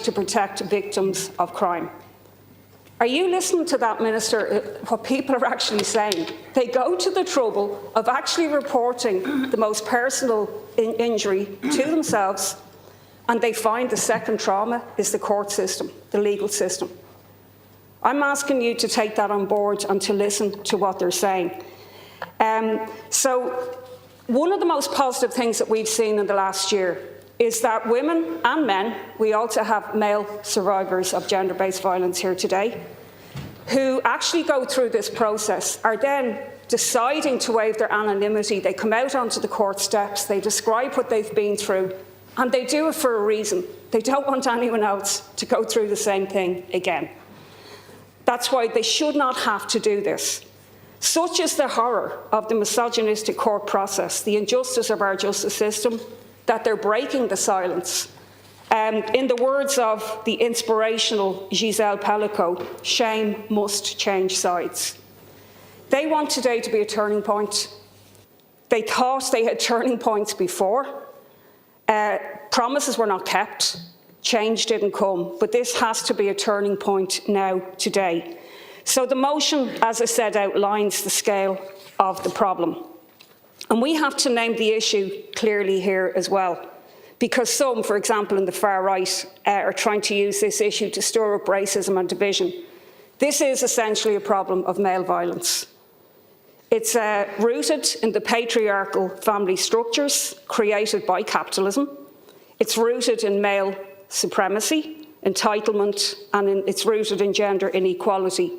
to protect victims of crime. Are you listening to that, Minister, what people are actually saying? They go to the trouble of actually reporting the most personal injury to themselves, and they find the second trauma is the court system, the legal system. I'm asking you to take that on board and to listen to what they're saying. So one of the most positive things that we've seen in the last year is that women and men, we also have male survivors of gender-based violence here today, who actually go through this process, are then deciding to waive their anonymity. They come out onto the court steps, they describe what they've been through, and they do it for a reason. They don't want anyone else to go through the same thing again. That's why they should not have to do this. Such is the horror of the misogynistic court process, the injustice of our justice system, that they're breaking the silence. In the words of the inspirational Giselle Pellico, shame must change sides. They want today to be a turning point. They thought they had turning points before. Promises were not kept. Change didn't come. But this has to be a turning point now, today. So the motion, as I said, outlines the scale of the problem. And we have to name the issue clearly here as well, because some, for example, in the far right, are trying to use this issue to stir up racism and division. This is essentially a problem of male violence. It's rooted in the patriarchal family structures created by capitalism. It's rooted in male supremacy, entitlement, and it's rooted in gender inequality.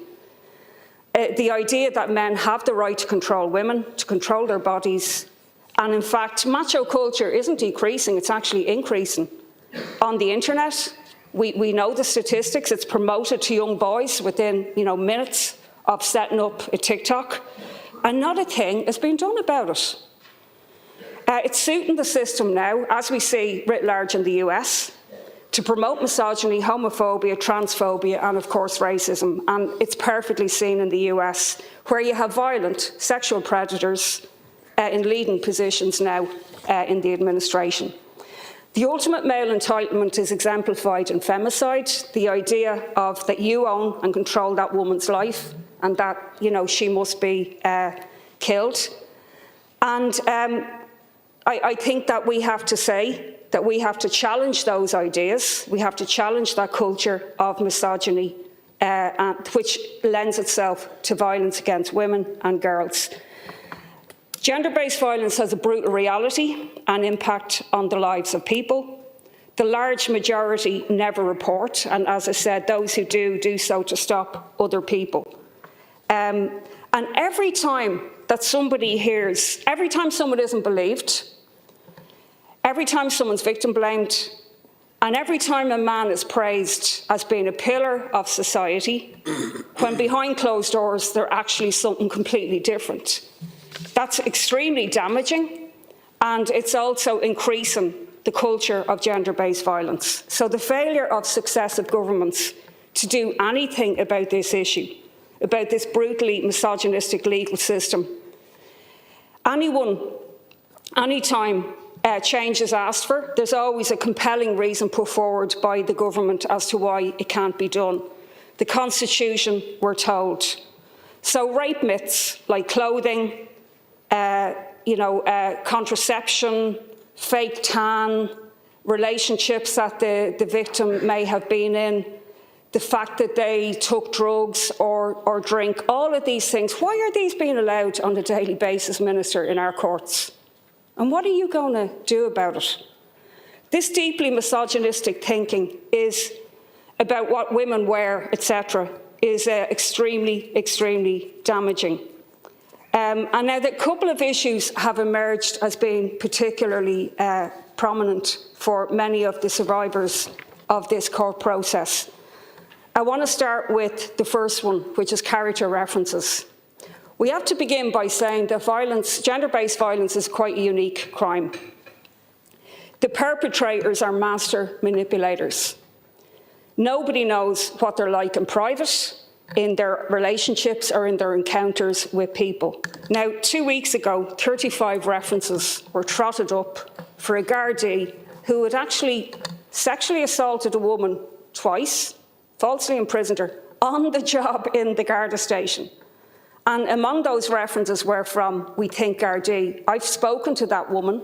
The idea that men have the right to control women, to control their bodies, and in fact, macho culture isn't decreasing, it's actually increasing. On the internet, we know the statistics, it's promoted to young boys within minutes of setting up a TikTok, and not a thing is being done about it. It's suiting the system now, as we see writ large in the US, to promote misogyny, homophobia, transphobia, and of course racism. And it's perfectly seen in the US, where you have violent sexual predators in leading positions now in the administration. The ultimate male entitlement is exemplified in femicide, the idea of that you own and control that woman's life, and that she must be killed. And I think that we have to say that we have to challenge those ideas. We have to challenge that culture of misogyny, which lends itself to violence against women and girls. Gender-based violence has a brutal reality and impact on the lives of people. The large majority never report, and as I said, those who do so to stop other people. And every time that somebody hears, every time someone isn't believed, every time someone's victim blamed, and every time a man is praised as being a pillar of society, when behind closed doors they're actually something completely different. That's extremely damaging, and it's also increasing the culture of gender-based violence. So the failure of successive governments to do anything about this issue, about this brutally misogynistic legal system. Anytime change is asked for, there's always a compelling reason put forward by the government as to why it can't be done. The Constitution, we're told. So rape myths like clothing, contraception, fake tan, relationships that the victim may have been in, the fact that they took drugs or drink, all of these things. Why are these being allowed on a daily basis, Minister, in our courts? And what are you going to do about it? This deeply misogynistic thinking is about what women wear, etc., is extremely, extremely damaging. And now a couple of issues have emerged as being particularly prominent for many of the survivors of this court process. I want to start with the first one, which is character references. We have to begin by saying that gender-based violence is quite a unique crime. The perpetrators are master manipulators. Nobody knows what they're like in private, in their relationships or in their encounters with people. Now, 2 weeks ago, 35 references were trotted up for a Gardaí who had actually sexually assaulted a woman twice, falsely imprisoned her, on the job in the Garda station. And among those references were from We Think Gardaí. I've spoken to that woman.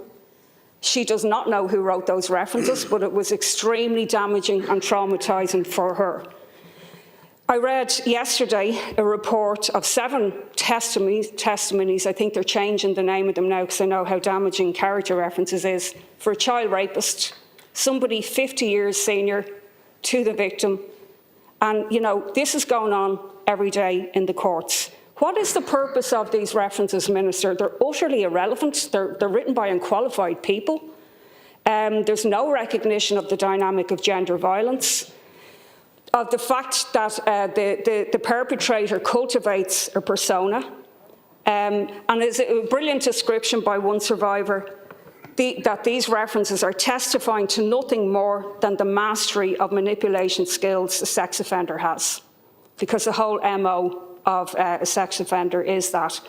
She does not know who wrote those references, but it was extremely damaging and traumatising for her. I read yesterday a report of 7 testimonies. I think they're changing the name of them now because I know how damaging character references is, for a child rapist, somebody 50 years senior to the victim. And, you know, this is going on every day in the courts. What is the purpose of these references, Minister? They're utterly irrelevant. They're written by unqualified people. There's no recognition of the dynamic of gender violence, of the fact that the perpetrator cultivates a persona. And there's a brilliant description by one survivor that these references are testifying to nothing more than the mastery of manipulation skills a sex offender has, because the whole MO of a sex offender is that.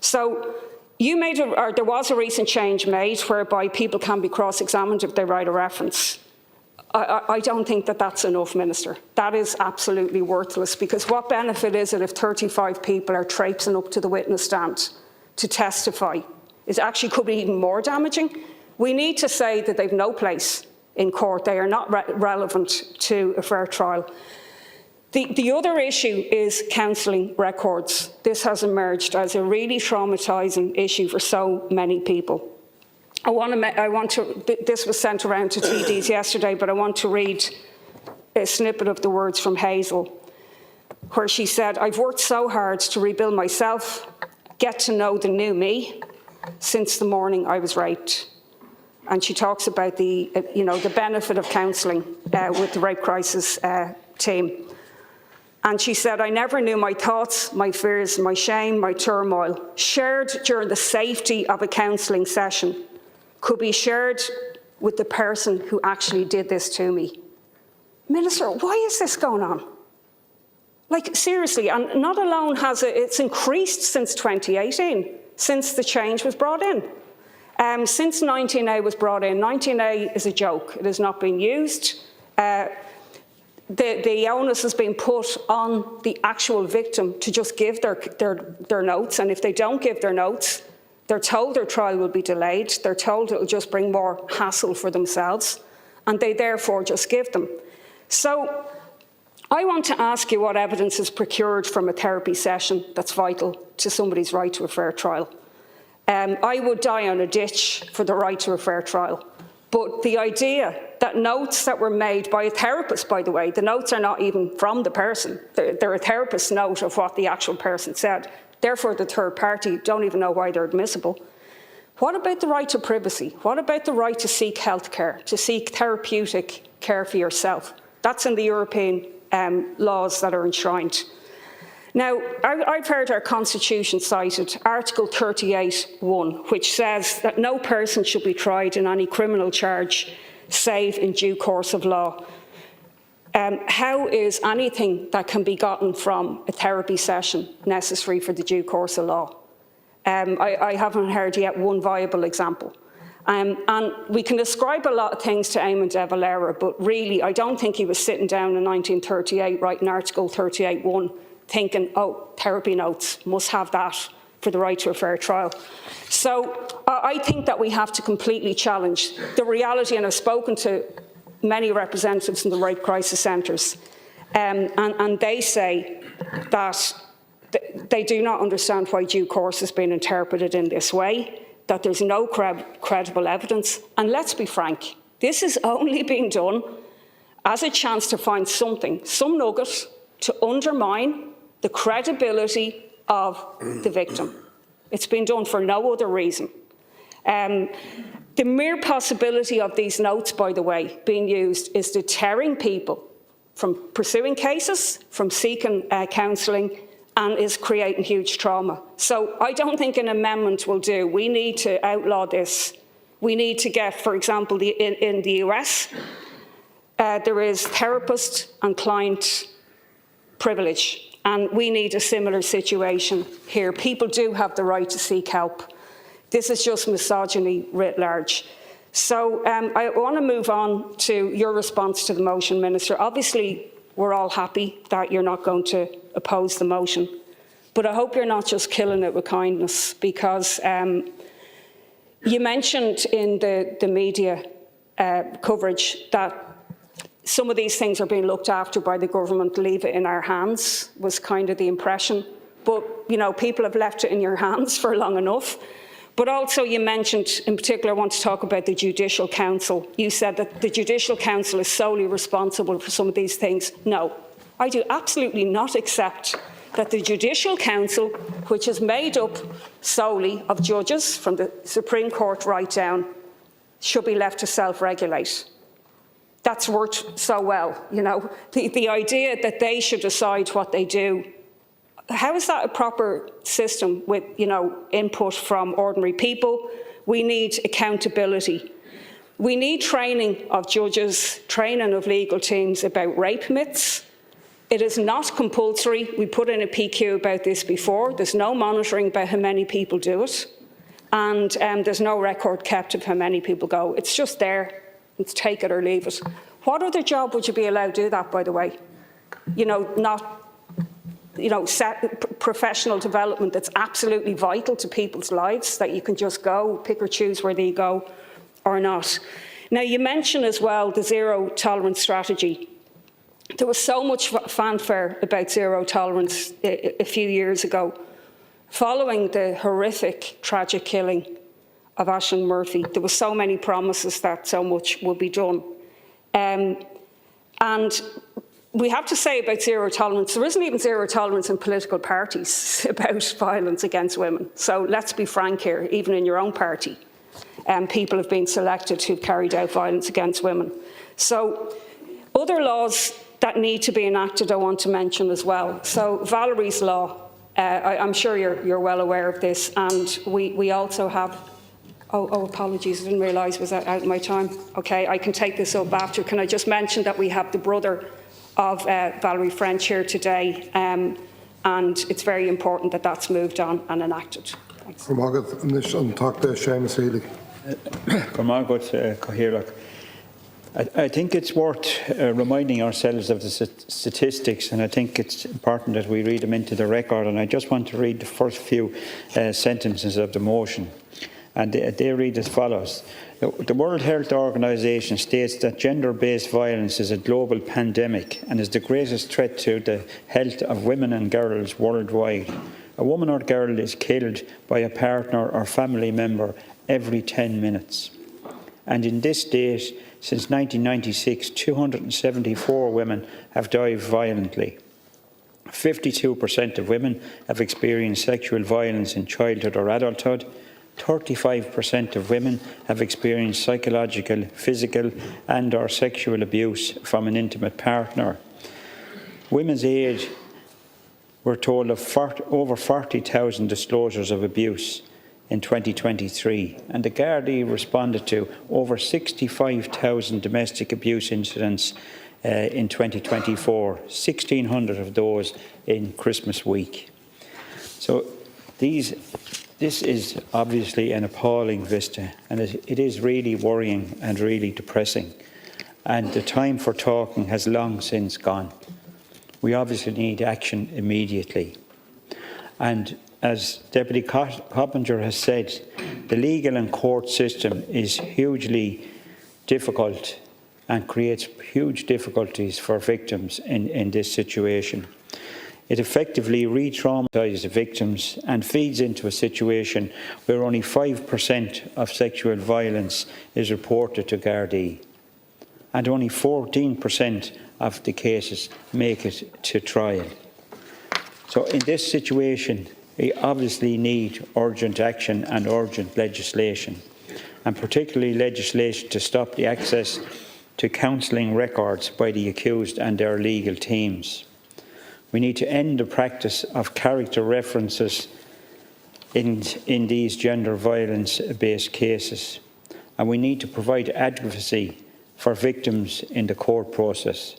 So there was a recent change made whereby people can be cross-examined if they write a reference. I don't think that that's enough, Minister. That is absolutely worthless, because what benefit is it if 35 people are traipsing up to the witness stand to testify? It actually could be even more damaging. We need to say that they've no place in court. They are not relevant to a fair trial. The other issue is counselling records. This has emerged as a really traumatising issue for so many people. This was sent around to TDs yesterday, but I want to read a snippet of the words from Hazel, where she said, "I've worked so hard to rebuild myself, get to know the new me, since the morning I was raped." And she talks about the benefit of counselling with the Rape Crisis team. And she said, "I never knew my thoughts, my fears, my shame, my turmoil, shared during the safety of a counselling session, could be shared with the person who actually did this to me." Minister, why is this going on? Like, seriously, and not alone has it's increased since 2018, since the change was brought in. Since 19A was brought in, 19A is a joke. It has not been used. The onus has been put on the actual victim to just give their notes, and if they don't give their notes, they're told their trial will be delayed, they're told it will just bring more hassle for themselves, and they therefore just give them. So I want to ask you what evidence is procured from a therapy session that's vital to somebody's right to a fair trial. I would die on a ditch for the right to a fair trial. But the idea that notes that were made by a therapist, by the way, the notes are not even from the person. They're a therapist's note of what the actual person said. Therefore, the third party don't even know why they're admissible. What about the right to privacy? What about the right to seek health care, to seek therapeutic care for yourself? That's in the European laws that are enshrined. Now, I've heard our Constitution cited, Article 38(1), which says that no person should be tried in any criminal charge save in due course of law. How is anything that can be gotten from a therapy session necessary for the due course of law? I haven't heard yet one viable example. And we can ascribe a lot of things to Eamon de Valera, but really, I don't think he was sitting down in 1938 writing Article 38(1), thinking, oh, therapy notes, must have that for the right to a fair trial. So I think that we have to completely challenge the reality, and I've spoken to many representatives in the rape crisis centres, and they say that they do not understand why due course has been interpreted in this way, that there's no credible evidence. And let's be frank, this is only being done as a chance to find something, some nugget, to undermine the credibility of the victim. It's been done for no other reason. The mere possibility of these notes, by the way, being used is deterring people from pursuing cases, from seeking counselling, and is creating huge trauma. So I don't think an amendment will do. We need to outlaw this. We need to get, for example, in the US, there is therapist and client privilege. And we need a similar situation here. People do have the right to seek help. This is just misogyny writ large. So I want to move on to your response to the motion, Minister. Obviously, we're all happy that you're not going to oppose the motion, but I hope you're not just killing it with kindness, because you mentioned in the media coverage that some of these things are being looked after by the government. Leave it in our hands was kind of the impression. But, you know, people have left it in your hands for long enough. But also you mentioned, in particular, I want to talk about the Judicial Council. You said that the Judicial Council is solely responsible for some of these things. No, I do absolutely not accept that the Judicial Council, which is made up solely of judges from the Supreme Court right down, should be left to self-regulate. That's worked so well, you know. The idea that they should decide what they do, how is that a proper system with, you know, input from ordinary people? We need accountability. We need training of judges, training of legal teams about rape myths. It is not compulsory. We put in a PQ about this before. There's no monitoring about how many people do it. And there's no record kept of how many people go. It's just there. It's take it or leave it. What other job would you be allowed to do that, by the way? You know, not, you know, professional development that's absolutely vital to people's lives, that you can just go, pick or choose whether you go or not. Now, you mentioned as well the zero tolerance strategy. There was so much fanfare about zero tolerance a few years ago. Following the horrific, tragic killing of Ashling Murphy, there were so many promises that so much would be done. And we have to say about zero tolerance, there isn't even zero tolerance in political parties about violence against women. So let's be frank here, even in your own party, people have been selected who've carried out violence against women. So other laws that need to be enacted I want to mention as well. So Valerie's Law, I'm sure you're well aware of this, and we also have, oh, apologies, I didn't realise, was that out of my time? Okay, I can take this up after. Can I just mention that we have the brother of Valerie French here today, and it's very important that that's moved on and enacted. Thanks. I think it's worth reminding ourselves of the statistics, and I think it's important that we read them into the record. And I just want to read the first few sentences of the motion. And they read as follows. The World Health Organization states that gender-based violence is a global pandemic and is the greatest threat to the health of women and girls worldwide. A woman or girl is killed by a partner or family member every 10 minutes. And in this date, since 1996, 274 women have died violently. 52% of women have experienced sexual violence in childhood or adulthood. 35% of women have experienced psychological, physical and/or sexual abuse from an intimate partner. Women's Aid were told of over 40,000 disclosures of abuse in 2023, and the Gardaí responded to over 65,000 domestic abuse incidents in 2024, 1,600 of those in Christmas week. So this is obviously an appalling vista, and it is really worrying and really depressing. And the time for talking has long since gone. We obviously need action immediately. And as Deputy Coppinger has said, the legal and court system is hugely difficult and creates huge difficulties for victims in this situation. It effectively re-traumatises the victims and feeds into a situation where only 5% of sexual violence is reported to Gardaí, and only 14% of the cases make it to trial. So in this situation, we obviously need urgent action and urgent legislation, and particularly legislation to stop the access to counselling records by the accused and their legal teams. We need to end the practice of character references in these gender violence-based cases, and we need to provide advocacy for victims in the court process.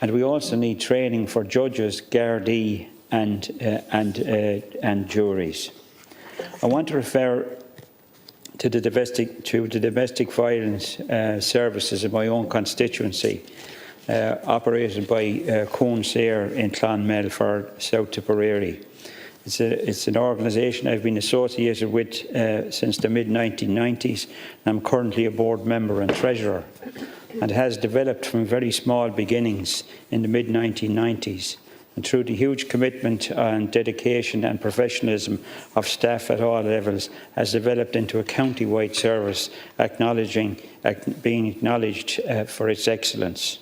And we also need training for judges, Gardaí and juries. I want to refer to the domestic violence services in my own constituency, operated by Coonsair in Clonmel for South Tipperary. It's an organisation I've been associated with since the mid-1990s. I'm currently a board member and treasurer, and has developed from very small beginnings in the mid-1990s. And through the huge commitment and dedication and professionalism of staff at all levels, has developed into a county-wide service being acknowledged for its excellence.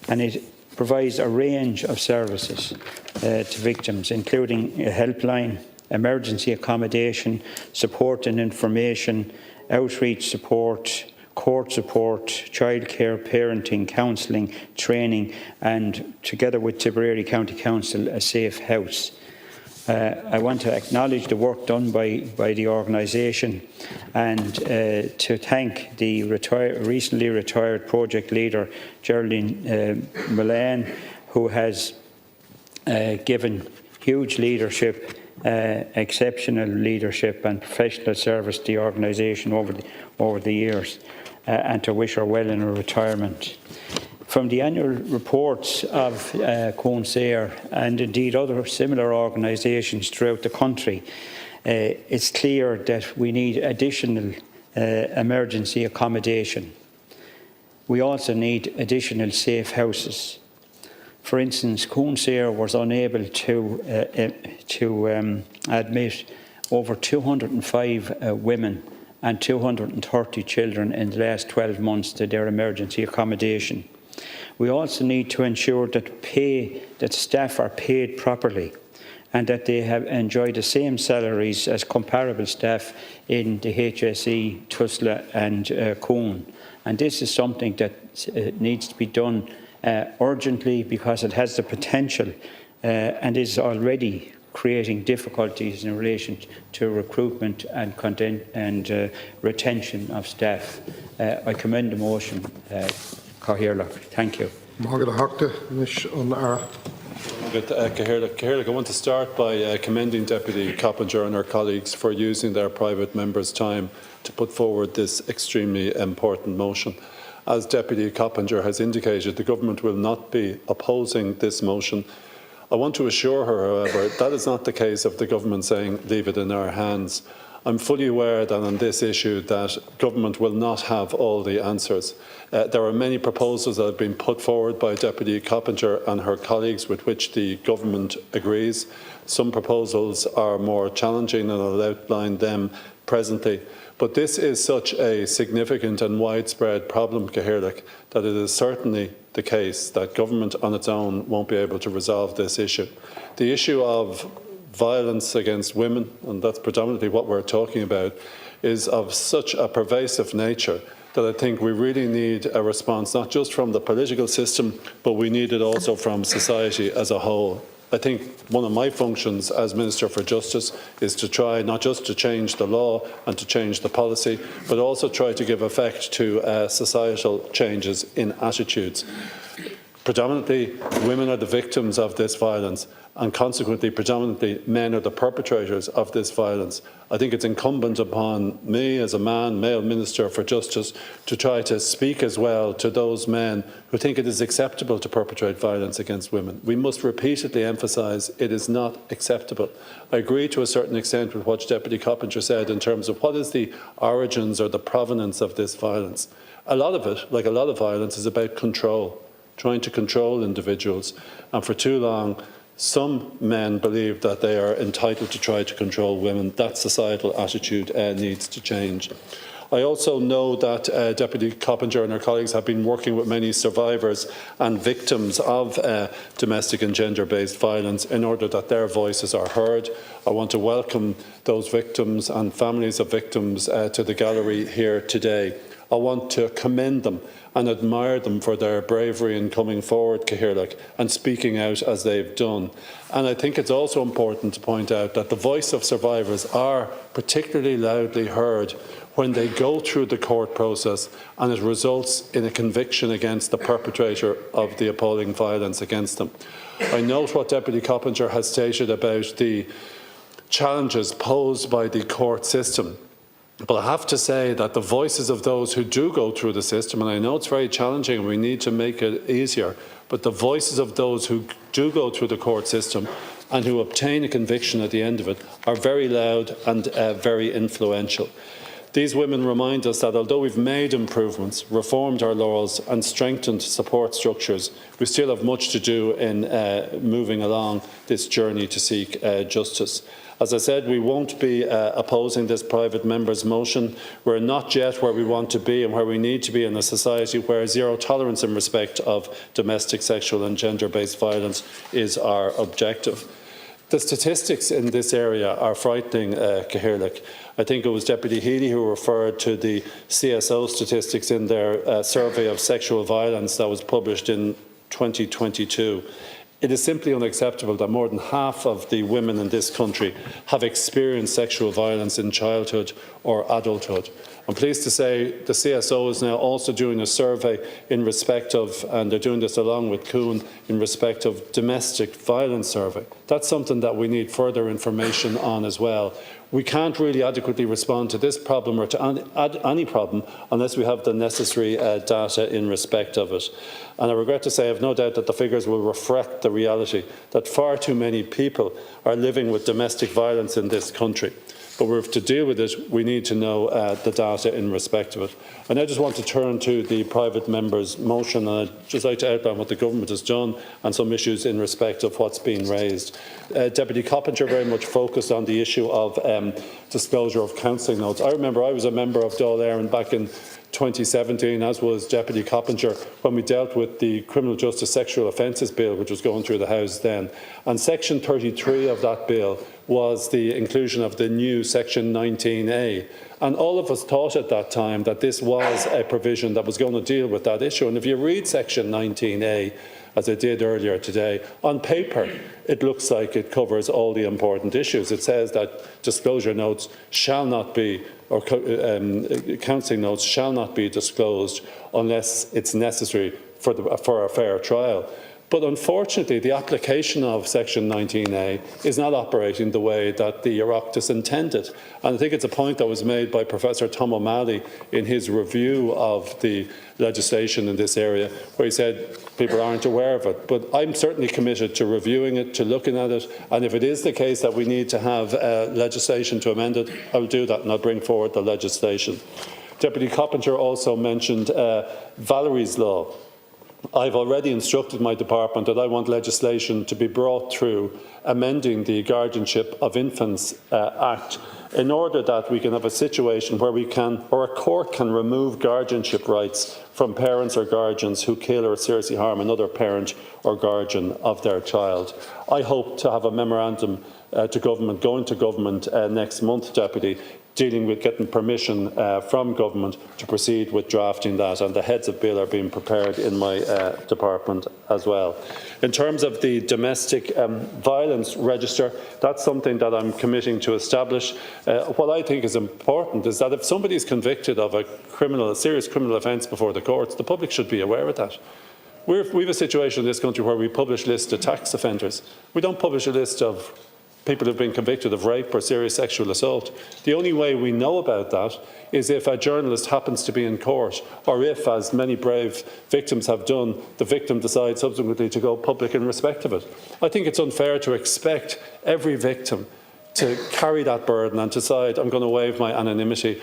And it provides a range of services to victims, including a helpline, emergency accommodation, support and information, outreach support, court support, childcare, parenting, counselling, training, and together with Tipperary County Council, a safe house. I want to acknowledge the work done by the organisation, and to thank the recently retired project leader, Geraldine Mullane, who has given huge leadership, exceptional leadership and professional service to the organisation over the years, and to wish her well in her retirement. From the annual reports of Coonsair and indeed other similar organisations throughout the country, it's clear that we need additional emergency accommodation. We also need additional safe houses. For instance, Coonsair was unable to admit over 205 women and 230 children in the last 12 months to their emergency accommodation. We also need to ensure that staff are paid properly and that they have enjoyed the same salaries as comparable staff in the HSE, Tusla and Coon. And this is something that needs to be done urgently, because it has the potential and is already creating difficulties in relation to recruitment and retention of staff. I commend the motion. Thank you. I want to start by commending Deputy Coppinger and her colleagues for using their private members' time to put forward this extremely important motion. As Deputy Coppinger has indicated, the Government will not be opposing this motion. I want to assure her, however, that is not the case of the Government saying, leave it in our hands. I'm fully aware that on this issue that Government will not have all the answers. There are many proposals that have been put forward by Deputy Coppinger and her colleagues with which the Government agrees. Some proposals are more challenging, and I'll outline them presently. But this is such a significant and widespread problem, Cathaoirleach, that it is certainly the case that Government on its own won't be able to resolve this issue. The issue of violence against women, and that's predominantly what we're talking about, is of such a pervasive nature that I think we really need a response, not just from the political system, but we need it also from society as a whole. I think one of my functions as Minister for Justice is to try not just to change the law and to change the policy, but also try to give effect to societal changes in attitudes. Predominantly, women are the victims of this violence, and consequently, predominantly, men are the perpetrators of this violence. I think it's incumbent upon me as a male Minister for Justice to try to speak as well to those men who think it is acceptable to perpetrate violence against women. We must repeatedly emphasise it is not acceptable. I agree to a certain extent with what Deputy Coppinger said in terms of what is the origins or the provenance of this violence. A lot of it, like a lot of violence, is about control, trying to control individuals, and for too long some men believe that they are entitled to try to control women. That societal attitude needs to change. I also know that Deputy Coppinger and her colleagues have been working with many survivors and victims of domestic and gender-based violence in order that their voices are heard. I want to welcome those victims and families of victims to the gallery here today. I want to commend them and admire them for their bravery in coming forward, Cathaoirleach, and speaking out as they've done. And I think it's also important to point out that the voice of survivors are particularly loudly heard when they go through the court process and it results in a conviction against the perpetrator of the appalling violence against them. I note what Deputy Coppinger has stated about the challenges posed by the court system. But I have to say that the voices of those who do go through the system, and I know it's very challenging and we need to make it easier, but the voices of those who do go through the court system and who obtain a conviction at the end of it are very loud and very influential. These women remind us that although we've made improvements, reformed our laws and strengthened support structures, we still have much to do in moving along this journey to seek justice. As I said, we won't be opposing this private member's motion. We're not yet where we want to be and where we need to be in a society where zero tolerance in respect of domestic, sexual and gender-based violence is our objective. The statistics in this area are frightening, Cathaoirleach. I think it was Deputy Healy who referred to the CSO statistics in their survey of sexual violence that was published in 2022. It is simply unacceptable that more than half of the women in this country have experienced sexual violence in childhood or adulthood. I'm pleased to say the CSO is now also doing a survey in respect of, and they're doing this along with Kuhn, in respect of domestic violence survey. That's something that we need further information on as well. We can't really adequately respond to this problem or to any problem unless we have the necessary data in respect of it. And I regret to say I have no doubt that the figures will reflect the reality that far too many people are living with domestic violence in this country. But to deal with it, we need to know the data in respect of it. And I just want to turn to the private member's motion, and I'd just like to outline what the government has done and some issues in respect of what's been raised. Deputy Coppinger very much focused on the issue of disclosure of counselling notes. I remember I was a member of Dáil Éireann back in 2017, as was Deputy Coppinger, when we dealt with the Criminal Justice Sexual Offences Bill, which was going through the House then. And Section 33 of that bill was the inclusion of the new Section 19A. And all of us thought at that time that this was a provision that was going to deal with that issue. And if you read Section 19A, as I did earlier today, on paper it looks like it covers all the important issues. It says that disclosure notes shall not be, or counselling notes shall not be disclosed unless it's necessary for a fair trial. But unfortunately, the application of Section 19A is not operating the way that the Oireachtas intended. And I think it's a point that was made by Professor Tom O'Malley in his review of the legislation in this area, where he said people aren't aware of it. But I'm certainly committed to reviewing it, to looking at it, and if it is the case that we need to have legislation to amend it, I will do that and I'll bring forward the legislation. Deputy Coppinger also mentioned Valerie's Law. I've already instructed my department that I want legislation to be brought through amending the Guardianship of Infants Act in order that we can have a situation where we can, or a court can, remove guardianship rights from parents or guardians who kill or seriously harm another parent or guardian of their child. I hope to have a memorandum going to government next month, Deputy, dealing with getting permission from government to proceed with drafting that, and the heads of bill are being prepared in my department as well. In terms of the domestic violence register, that's something that I'm committing to establish. What I think is important is that if somebody is convicted of a serious criminal offence before the courts, the public should be aware of that. We have a situation in this country where we publish lists of tax offenders. We don't publish a list of people who have been convicted of rape or serious sexual assault. The only way we know about that is if a journalist happens to be in court, or if, as many brave victims have done, the victim decides subsequently to go public in respect of it. I think it's unfair to expect every victim to carry that burden and decide, I'm going to waive my anonymity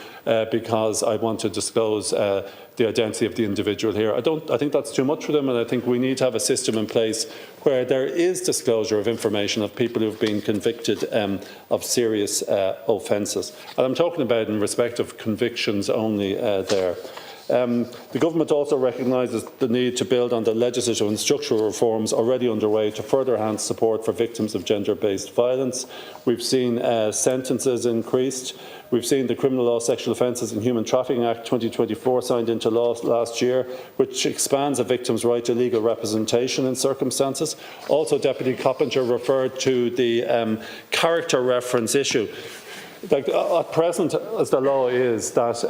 because I want to disclose the identity of the individual here. I think that's too much for them, and I think we need to have a system in place where there is disclosure of information of people who have been convicted of serious offences. And I'm talking about in respect of convictions only there. The government also recognises the need to build on the legislative and structural reforms already underway to further enhance support for victims of gender-based violence. We've seen sentences increased. We've seen the Criminal Law Sexual Offences and Human Trafficking Act 2024 signed into law last year, which expands a victim's right to legal representation in circumstances. Also, Deputy Coppinger referred to the character reference issue. At present, as the law is, that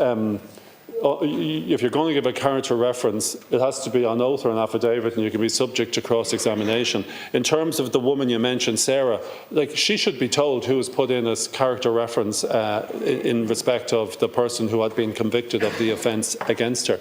if you're going to give a character reference, it has to be on oath or an affidavit, and you can be subject to cross-examination. In terms of the woman you mentioned, Sarah, she should be told who was put in as character reference in respect of the person who had been convicted of the offence against her.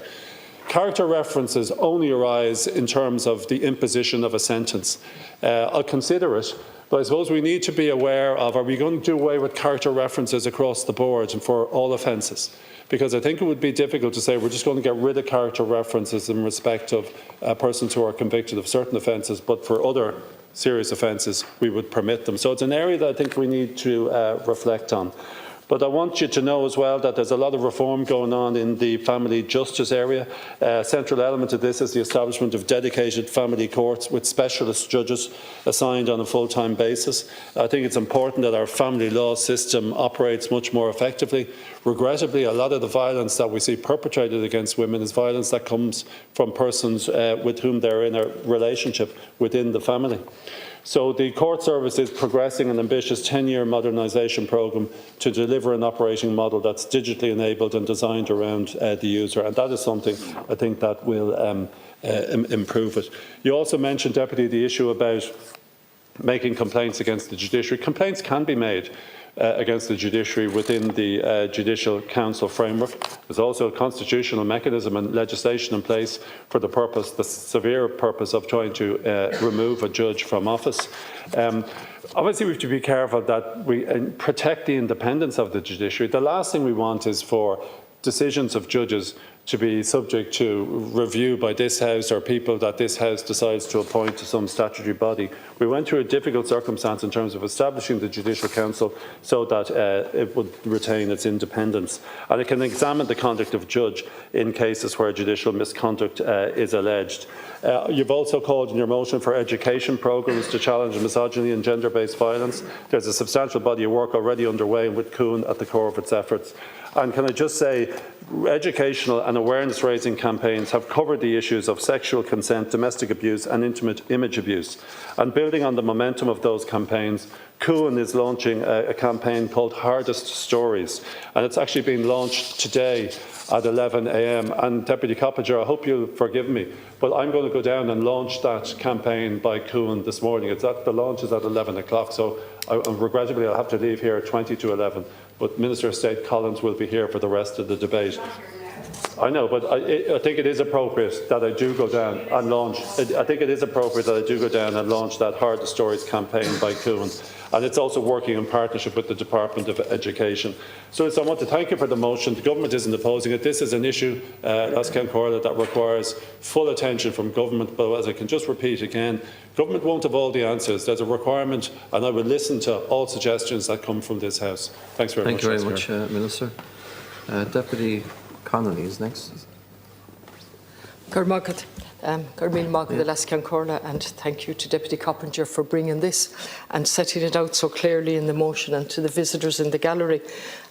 Character references only arise in terms of the imposition of a sentence. I'll consider it, but I suppose we need to be aware of, are we going to do away with character references across the board and for all offences? Because I think it would be difficult to say we're just going to get rid of character references in respect of persons who are convicted of certain offences, but for other serious offences we would permit them. So it's an area that I think we need to reflect on. But I want you to know as well that there's a lot of reform going on in the family justice area. A central element of this is the establishment of dedicated family courts with specialist judges assigned on a full-time basis. I think it's important that our family law system operates much more effectively. Regrettably, a lot of the violence that we see perpetrated against women is violence that comes from persons with whom they're in a relationship within the family. So the court service is progressing an ambitious 10-year modernisation programme to deliver an operating model that's digitally enabled and designed around the user, and that is something I think that will improve it. You also mentioned, Deputy, the issue about making complaints against the judiciary. Complaints can be made against the judiciary within the Judicial Council framework. There's also a constitutional mechanism and legislation in place for the purpose, the severe purpose of trying to remove a judge from office. Obviously, we have to be careful that we protect the independence of the judiciary. The last thing we want is for decisions of judges to be subject to review by this House or people that this House decides to appoint to some statutory body. We went through a difficult circumstance in terms of establishing the Judicial Council so that it would retain its independence. And it can examine the conduct of a judge in cases where judicial misconduct is alleged. You've also called in your motion for education programmes to challenge misogyny and gender-based violence. There's a substantial body of work already underway with Kuhn at the core of its efforts. And can I just say, educational and awareness-raising campaigns have covered the issues of sexual consent, domestic abuse and intimate image abuse. And building on the momentum of those campaigns, Kuhn is launching a campaign called Hardest Stories, and it's actually been launched today at 11 a.m. And Deputy Coppinger, I hope you'll forgive me, but I'm going to go down and launch that campaign by Kuhn this morning. The launch is at 11 o'clock, so regrettably I'll have to leave here at 20 to 11. But Minister of State Collins will be here for the rest of the debate. I know, but I think it is appropriate that I do go down and launch. I think it is appropriate that I do go down and launch that Hardest Stories campaign by Kuhn. And it's also working in partnership with the Department of Education. So I want to thank you for the motion. The government isn't opposing it. This is an issue, Lascan Corla, that requires full attention from government. But as I can just repeat again, government won't have all the answers. There's a requirement, and I will listen to all suggestions that come from this House. Thanks very much. Thank you very much, Minister. Deputy Connolly is next. And thank you to Deputy Coppinger for bringing this and setting it out so clearly in the motion, and to the visitors in the gallery.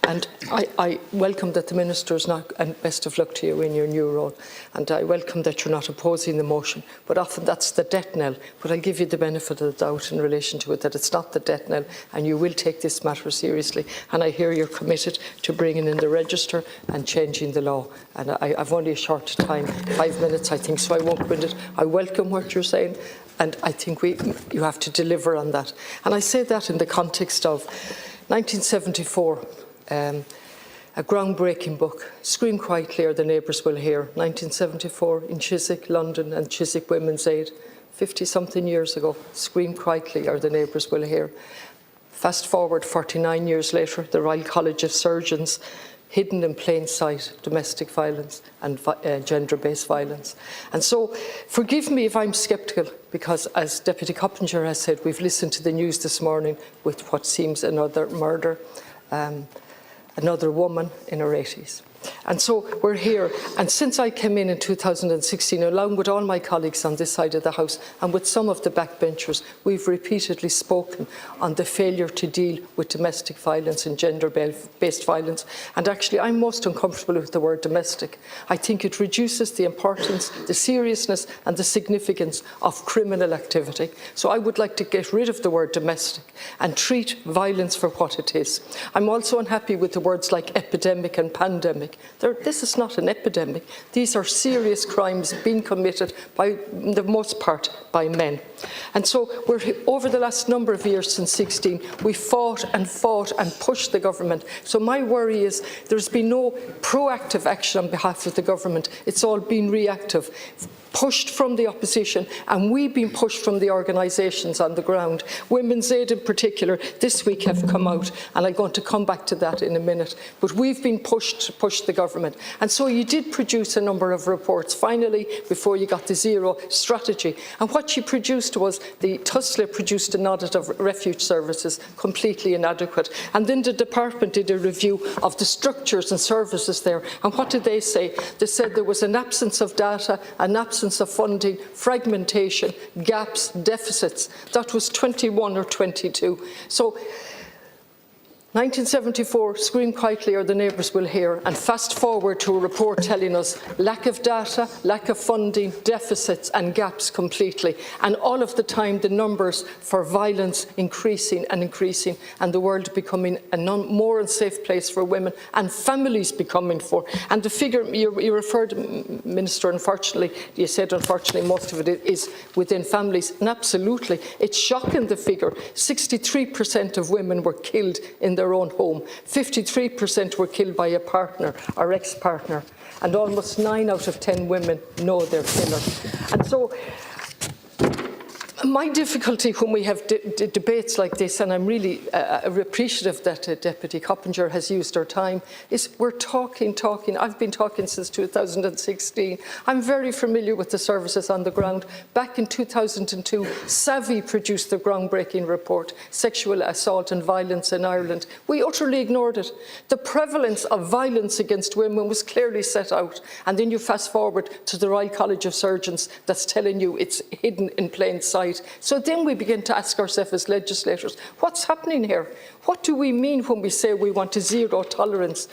And I welcome that the Minister is not, and best of luck to you in your new role. And I welcome that you're not opposing the motion, but often that's the death knell. But I'll give you the benefit of the doubt in relation to it, that it's not the death knell, and you will take this matter seriously. And I hear you're committed to bringing in the register and changing the law. And I've only a short time, 5 minutes, I think, so I won't win it. I welcome what you're saying, and I think you have to deliver on that. And I say that in the context of 1974, a groundbreaking book, Scream Quietly or the Neighbours Will Hear, 1974 in Chiswick, London, and Chiswick Women's Aid, 50-something years ago, Scream Quietly or the Neighbours Will Hear. Fast forward 49 years later, the Royal College of Surgeons, hidden in plain sight, domestic violence and gender-based violence. And so, forgive me if I'm sceptical, because as Deputy Coppinger has said, we've listened to the news this morning with what seems another murder, another woman in her 80s. And so we're here, and since I came in 2016, along with all my colleagues on this side of the House and with some of the backbenchers, we've repeatedly spoken on the failure to deal with domestic violence and gender-based violence. And actually, I'm most uncomfortable with the word domestic. I think it reduces the importance, the seriousness and the significance of criminal activity. So I would like to get rid of the word domestic and treat violence for what it is. I'm also unhappy with the words like epidemic and pandemic, pandemic. This is not an epidemic. These are serious crimes being committed by the most part by men. And so over the last number of years since 16, we fought and pushed the government. So my worry is there's been no proactive action on behalf of the government. It's all been reactive, pushed from the opposition, and we've been pushed from the organisations on the ground. Women's Aid in particular this week have come out, and I'm going to come back to that in a minute. But we've been pushed to push the government. And so you did produce a number of reports, finally, before you got the zero strategy. And what you produced was, the TUSLA produced an audit of refuge services, completely inadequate. And then the department did a review of the structures and services there. And what did they say? They said there was an absence of data, an absence of funding, fragmentation, gaps, deficits. That was 21 or 22. So 1974, scream quietly or the neighbours will hear, and fast forward to a report telling us lack of data, lack of funding, deficits and gaps completely. And all of the time the numbers for violence increasing and increasing, and the world becoming a more unsafe place for women and families becoming for. And the figure you referred, Minister, unfortunately, you said unfortunately most of it is within families, and absolutely, it's shocking the figure. 63% of women were killed in their own home. 53% were killed by a partner or ex-partner. And almost 9 out of 10 women know their killer. And so my difficulty when we have debates like this, and I'm really appreciative that Deputy Coppinger has used her time, is we're talking. I've been talking since 2016. I'm very familiar with the services on the ground. Back in 2002, Savvy produced the groundbreaking report, Sexual Assault and Violence in Ireland. We utterly ignored it. The prevalence of violence against women was clearly set out. And then you fast forward to the Royal College of Surgeons that's telling you it's hidden in plain sight. So then we begin to ask ourselves as legislators, what's happening here? What do we mean when we say we want a zero tolerance?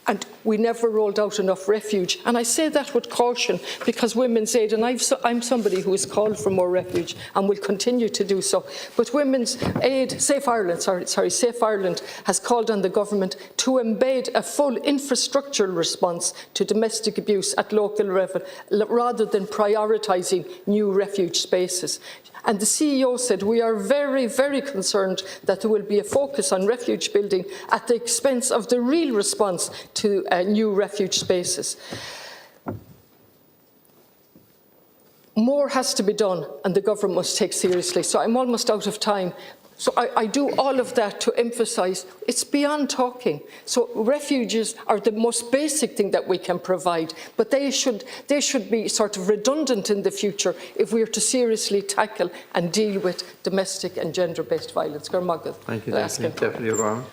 And we never rolled out enough refuge. And I say that with caution because Women's Aid, and I'm somebody who has called for more refuge and will continue to do so. But Women's Aid, Safe Ireland has called on the government to embed a full infrastructural response to domestic abuse at local level rather than prioritising new refuge spaces. And the CEO said, we are very, very concerned that there will be a focus on refuge building at the expense of the real response to new refuge spaces. More has to be done, and the government must take seriously. So I'm almost out of time. So I do all of that to emphasise it's beyond talking. So refuges are the most basic thing that we can provide, but they should be sort of redundant in the future if we are to seriously tackle and deal with domestic and gender-based violence. Thank you, Deputy O'Brien.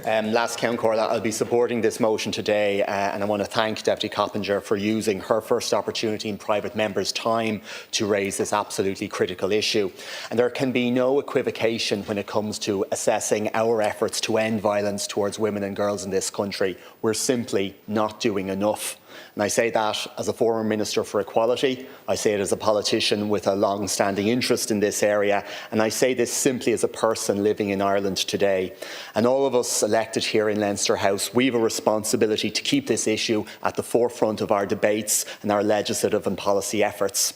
Last count, Corla, I'll be supporting this motion today, and I want to thank Deputy Coppinger for using her first opportunity in private members' time to raise this absolutely critical issue. And there can be no equivocation when it comes to assessing our efforts to end violence towards women and girls in this country. We're simply not doing enough. And I say that as a former Minister for Equality, I say it as a politician with a long-standing interest in this area, and I say this simply as a person living in Ireland today. And all of us elected here in Leinster House, we have a responsibility to keep this issue at the forefront of our debates and our legislative and policy efforts.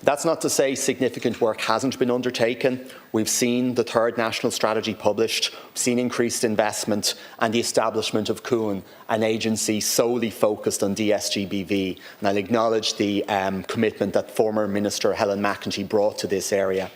That's not to say significant work hasn't been undertaken. We've seen the third national strategy published, we've seen increased investment and the establishment of CUAN, an agency solely focused on DSGBV. And I'll acknowledge the commitment that former Minister Helen McEntee brought to this area.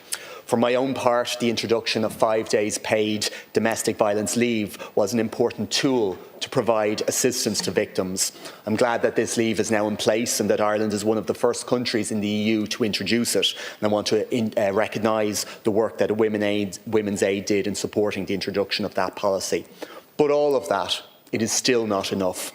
For my own part, the introduction of 5 days paid domestic violence leave was an important tool to provide assistance to victims. I'm glad that this leave is now in place and that Ireland is one of the first countries in the EU to introduce it. And I want to recognise the work that Women's Aid did in supporting the introduction of that policy. But all of that, it is still not enough.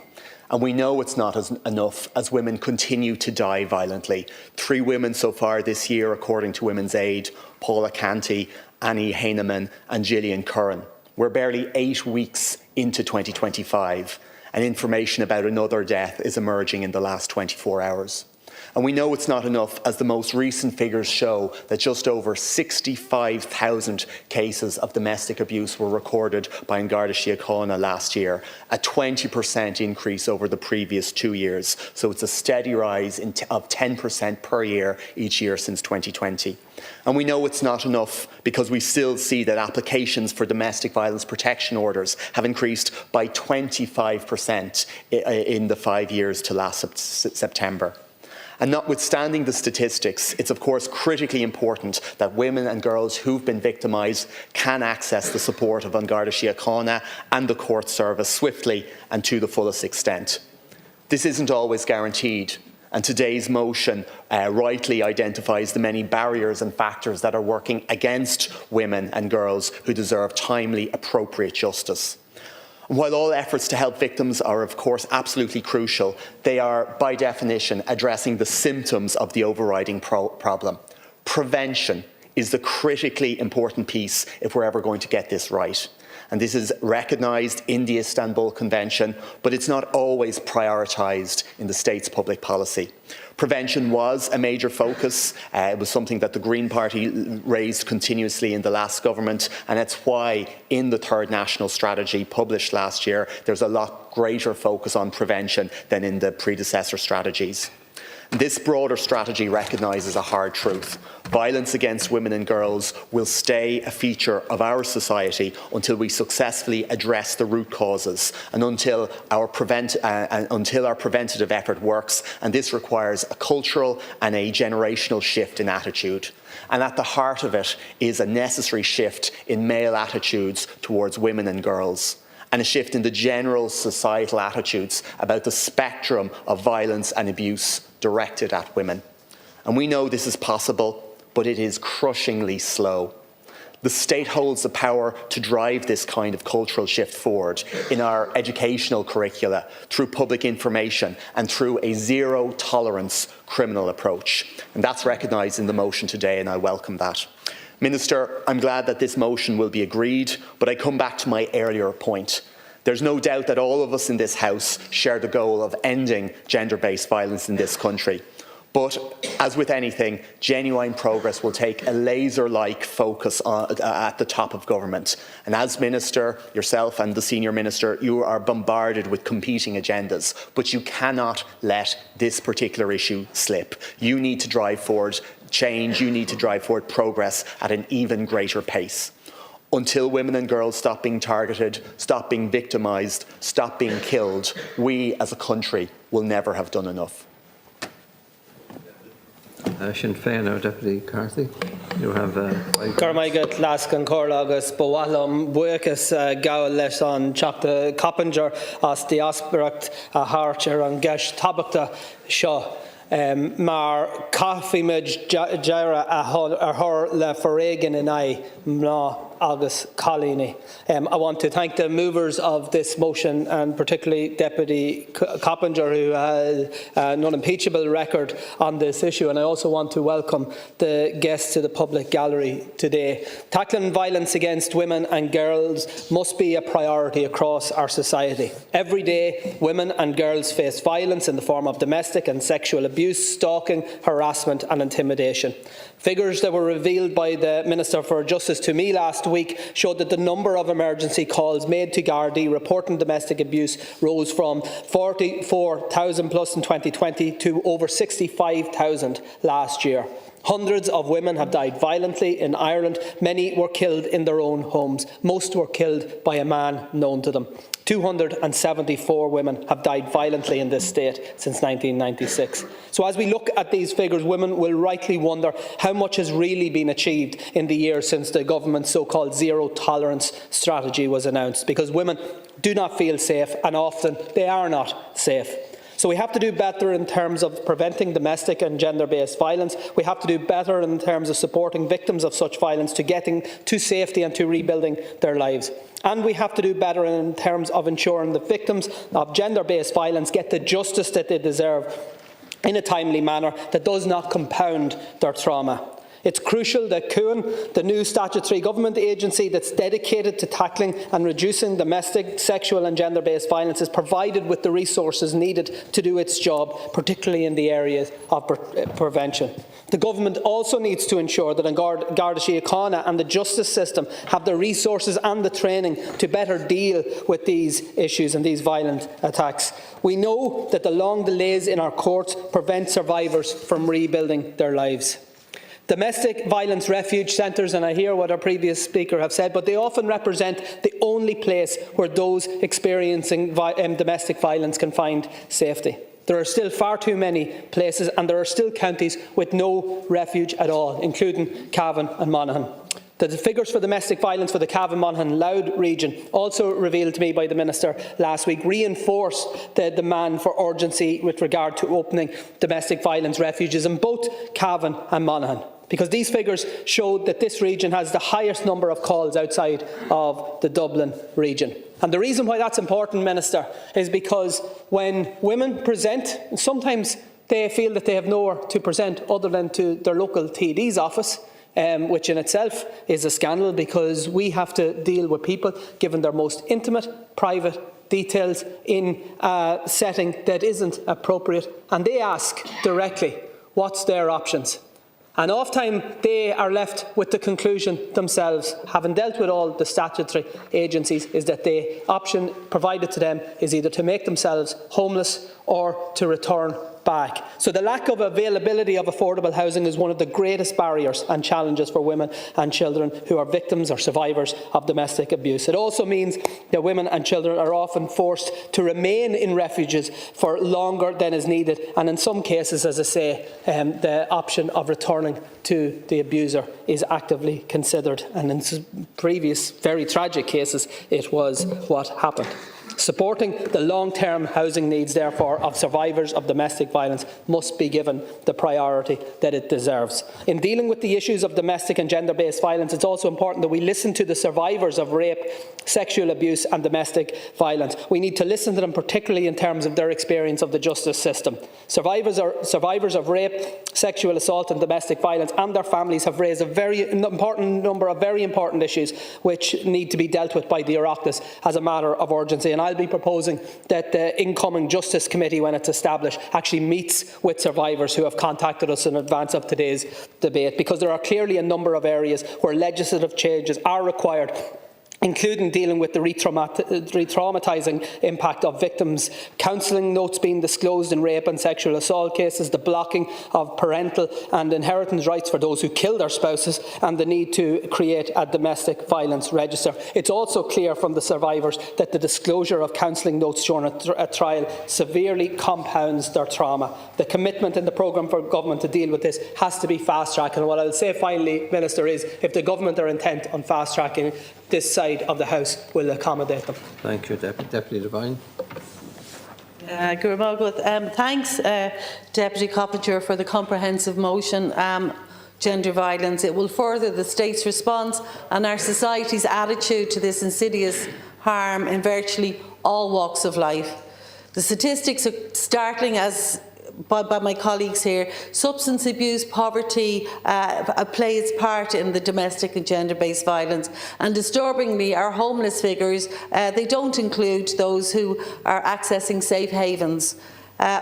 And we know it's not enough as women continue to die violently. 3 women so far this year, according to Women's Aid: Paula Canty, Annie Heineman and Gillian Curran. We're barely 8 weeks into 2025 and information about another death is emerging in the last 24 hours. And we know it's not enough, as the most recent figures show that just over 65,000 cases of domestic abuse were recorded by An Garda Síochána last year, a 20% increase over the previous 2 years. So it's a steady rise of 10% per year each year since 2020. And we know it's not enough because we still see that applications for domestic violence protection orders have increased by 25% in the 5 years to last September. And notwithstanding the statistics, it's of course critically important that women and girls who've been victimised can access the support of An Garda Síochána and the court service swiftly and to the fullest extent. This isn't always guaranteed, and today's motion rightly identifies the many barriers and factors that are working against women and girls who deserve timely, appropriate justice. And while all efforts to help victims are of course absolutely crucial, they are by definition addressing the symptoms of the overriding problem. Prevention is the critically important piece if we're ever going to get this right. And this is recognised in the Istanbul Convention, but it's not always prioritised in the state's public policy. Prevention was a major focus. It was something that the Green Party raised continuously in the last government, and that's why in the third national strategy published last year, there's a lot greater focus on prevention than in the predecessor strategies. This broader strategy recognises a hard truth. Violence against women and girls will stay a feature of our society until we successfully address the root causes and until our preventative effort works, and this requires a cultural and a generational shift in attitude. And at the heart of it is a necessary shift in male attitudes towards women and girls, and a shift in the general societal attitudes about the spectrum of violence and abuse directed at women. And we know this is possible, but it is crushingly slow. The state holds the power to drive this kind of cultural shift forward in our educational curricula, through public information and through a zero-tolerance criminal approach. And that's recognised in the motion today, and I welcome that. Minister, I'm glad that this motion will be agreed, but I come back to my earlier point. There's no doubt that all of us in this House share the goal of ending gender-based violence in this country. But, as with anything, genuine progress will take a laser-like focus at the top of government. And as Minister, yourself and the Senior Minister, you are bombarded with competing agendas, but you cannot let this particular issue slip. You need to drive forward change, you need to drive forward progress at an even greater pace. Until women and girls stop being targeted, stop being victimised, stop being killed, we as a country will never have done enough. Sinn Féin now, Deputy Carthy. You have Carmaigat Lascan Corlagus Boalum Buicus Gaul Leson Chapta Coppinger as the Aspiract Harcher and Gesh Tabakta Shaw. Mar Coffeemage Jaira a her le Foregan and I Mna August Colini. I want to thank the movers of this motion, and particularly Deputy Coppinger, who has an unimpeachable record on this issue, and I also want to welcome the guests to the public gallery today. Tackling violence against women and girls must be a priority across our society. Every day, women and girls face violence in the form of domestic and sexual abuse, stalking, harassment and intimidation. Figures that were revealed by the Minister for Justice to me last week showed that the number of emergency calls made to Gardaí reporting domestic abuse rose from 44,000 plus in 2020 to over 65,000 last year. Hundreds of women have died violently in Ireland. Many were killed in their own homes. Most were killed by a man known to them. 274 women have died violently in this state since 1996. So as we look at these figures, women will rightly wonder how much has really been achieved in the years since the government's so-called zero-tolerance strategy was announced, because women do not feel safe, and often they are not safe. So we have to do better in terms of preventing domestic and gender-based violence. We have to do better in terms of supporting victims of such violence to getting to safety and to rebuilding their lives. And we have to do better in terms of ensuring that victims of gender-based violence get the justice that they deserve in a timely manner that does not compound their trauma. It's crucial that CUAN, the new statutory government agency that's dedicated to tackling and reducing domestic, sexual and gender-based violence, is provided with the resources needed to do its job, particularly in the areas of prevention. The government also needs to ensure that Garda Síochána and the justice system have the resources and the training to better deal with these issues and these violent attacks. We know that the long delays in our courts prevent survivors from rebuilding their lives. Domestic violence refuge centres, and I hear what our previous speaker have said, but they often represent the only place where those experiencing domestic violence can find safety. There are still far too many places, and there are still counties with no refuge at all, including Cavan and Monaghan. The figures for domestic violence for the Cavan, Monaghan, Louth region, also revealed to me by the Minister last week, reinforced the demand for urgency with regard to opening domestic violence refuges in both Cavan and Monaghan, because these figures showed that this region has the highest number of calls outside of the Dublin region. And the reason why that's important, Minister, is because when women present, sometimes they feel that they have nowhere to present other than to their local TD's office, which in itself is a scandal, because we have to deal with people given their most intimate, private details in a setting that isn't appropriate, and they ask directly what's their options. And oftentimes they are left with the conclusion themselves, having dealt with all the statutory agencies, is that the option provided to them is either to make themselves homeless or to return back. So the lack of availability of affordable housing is one of the greatest barriers and challenges for women and children who are victims or survivors of domestic abuse. It also means that women and children are often forced to remain in refuges for longer than is needed, and in some cases, as I say, the option of returning to the abuser is actively considered, and in previous very tragic cases it was what happened. Supporting the long-term housing needs, therefore, of survivors of domestic violence must be given the priority that it deserves. In dealing with the issues of domestic and gender-based violence, it's also important that we listen to the survivors of rape, sexual abuse and domestic violence. We need to listen to them, particularly in terms of their experience of the justice system. Survivors of rape, sexual assault and domestic violence and their families have raised a very important number of very important issues which need to be dealt with by the Oireachtas as a matter of urgency. And I'll be proposing that the incoming Justice Committee, when it's established, actually meets with survivors who have contacted us in advance of today's debate, because there are clearly a number of areas where legislative changes are required, including dealing with the re-traumatising impact of victims, counselling notes being disclosed in rape and sexual assault cases, the blocking of parental and inheritance rights for those who kill their spouses, and the need to create a domestic violence register. It's also clear from the survivors that the disclosure of counselling notes during a trial severely compounds their trauma. The commitment in the programme for government to deal with this has to be fast-tracked, and what I'll say finally, Minister, is if the government are intent on fast-tracking this side of the House, will accommodate them. Thank you, Deputy Devine. Thanks, Deputy Coppinger, for the comprehensive motion. Gender violence. It will further the state's response and our society's attitude to this insidious harm in virtually all walks of life. The statistics are startling, as by my colleagues here. Substance abuse, poverty play its part in the domestic and gender-based violence, and disturbingly our homeless figures, they don't include those who are accessing safe havens.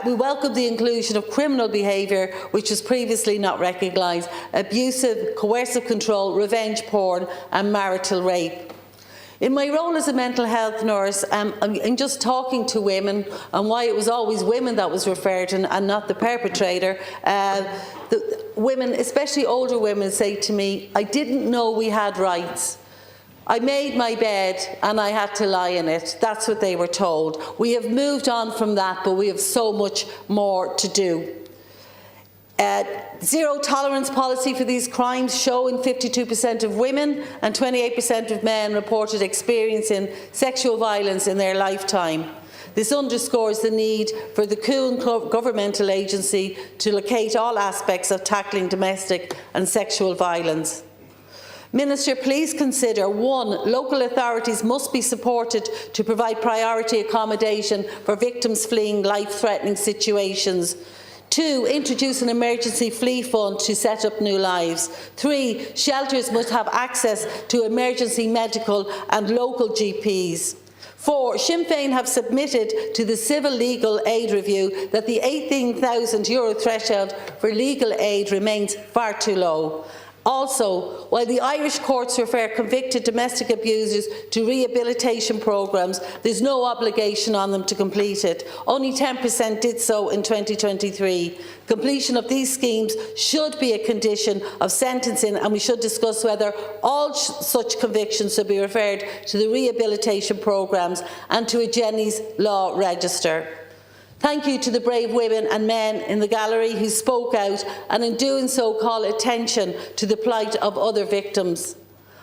We welcome the inclusion of criminal behaviour which was previously not recognised: abusive, coercive control, revenge porn and marital rape. In my role as a mental health nurse, I'm just talking to women, and why it was always women that was referred to and not the perpetrator. The women, especially older women, say to me, "I didn't know we had rights. I made my bed and I had to lie in it." That's what they were told. We have moved on from that, but we have so much more to do. Zero tolerance policy for these crimes, showing 52% of women and 28% of men reported experiencing sexual violence in their lifetime. This underscores the need for the CUAN governmental agency to locate all aspects of tackling domestic and sexual violence. Minister, please consider: 1. Local authorities must be supported to provide priority accommodation for victims fleeing life-threatening situations. 2. Introduce an emergency flea fund to set up new lives. 3. Shelters must have access to emergency medical and local GPs. 4. Sinn Féin have submitted to the Civil Legal Aid Review that the €18,000 threshold for legal aid remains far too low. Also, while the Irish courts refer convicted domestic abusers to rehabilitation programmes, there is no obligation on them to complete it. Only 10% did so in 2023. Completion of these schemes should be a condition of sentencing, and we should discuss whether all such convictions should be referred to the rehabilitation programmes and to a Jenny's Law Register. Thank you to the brave women and men in the gallery who spoke out and in doing so call attention to the plight of other victims.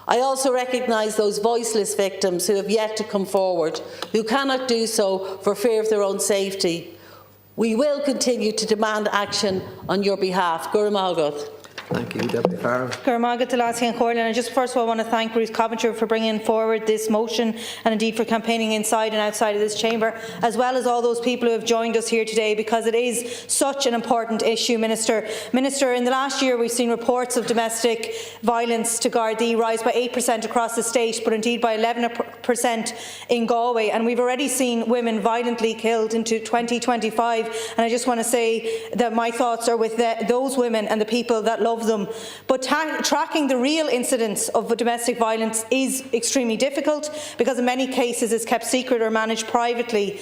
I also recognise those voiceless victims who have yet to come forward, who cannot do so for fear of their own safety. We will continue to demand action on your behalf. Gura Mahalgath. Thank you, Deputy Farrell. I just first of all want to thank Ruth Coppinger for bringing forward this motion and indeed for campaigning inside and outside of this chamber, as well as all those people who have joined us here today, because it is such an important issue, Minister. Minister, in the last year we've seen reports of domestic violence to Gardaí rise by 8% across the state, but indeed by 11% in Galway, and we've already seen women violently killed into 2025, and I just want to say that my thoughts are with those women and the people that love them. But tracking the real incidents of domestic violence is extremely difficult, because in many cases it's kept secret or managed privately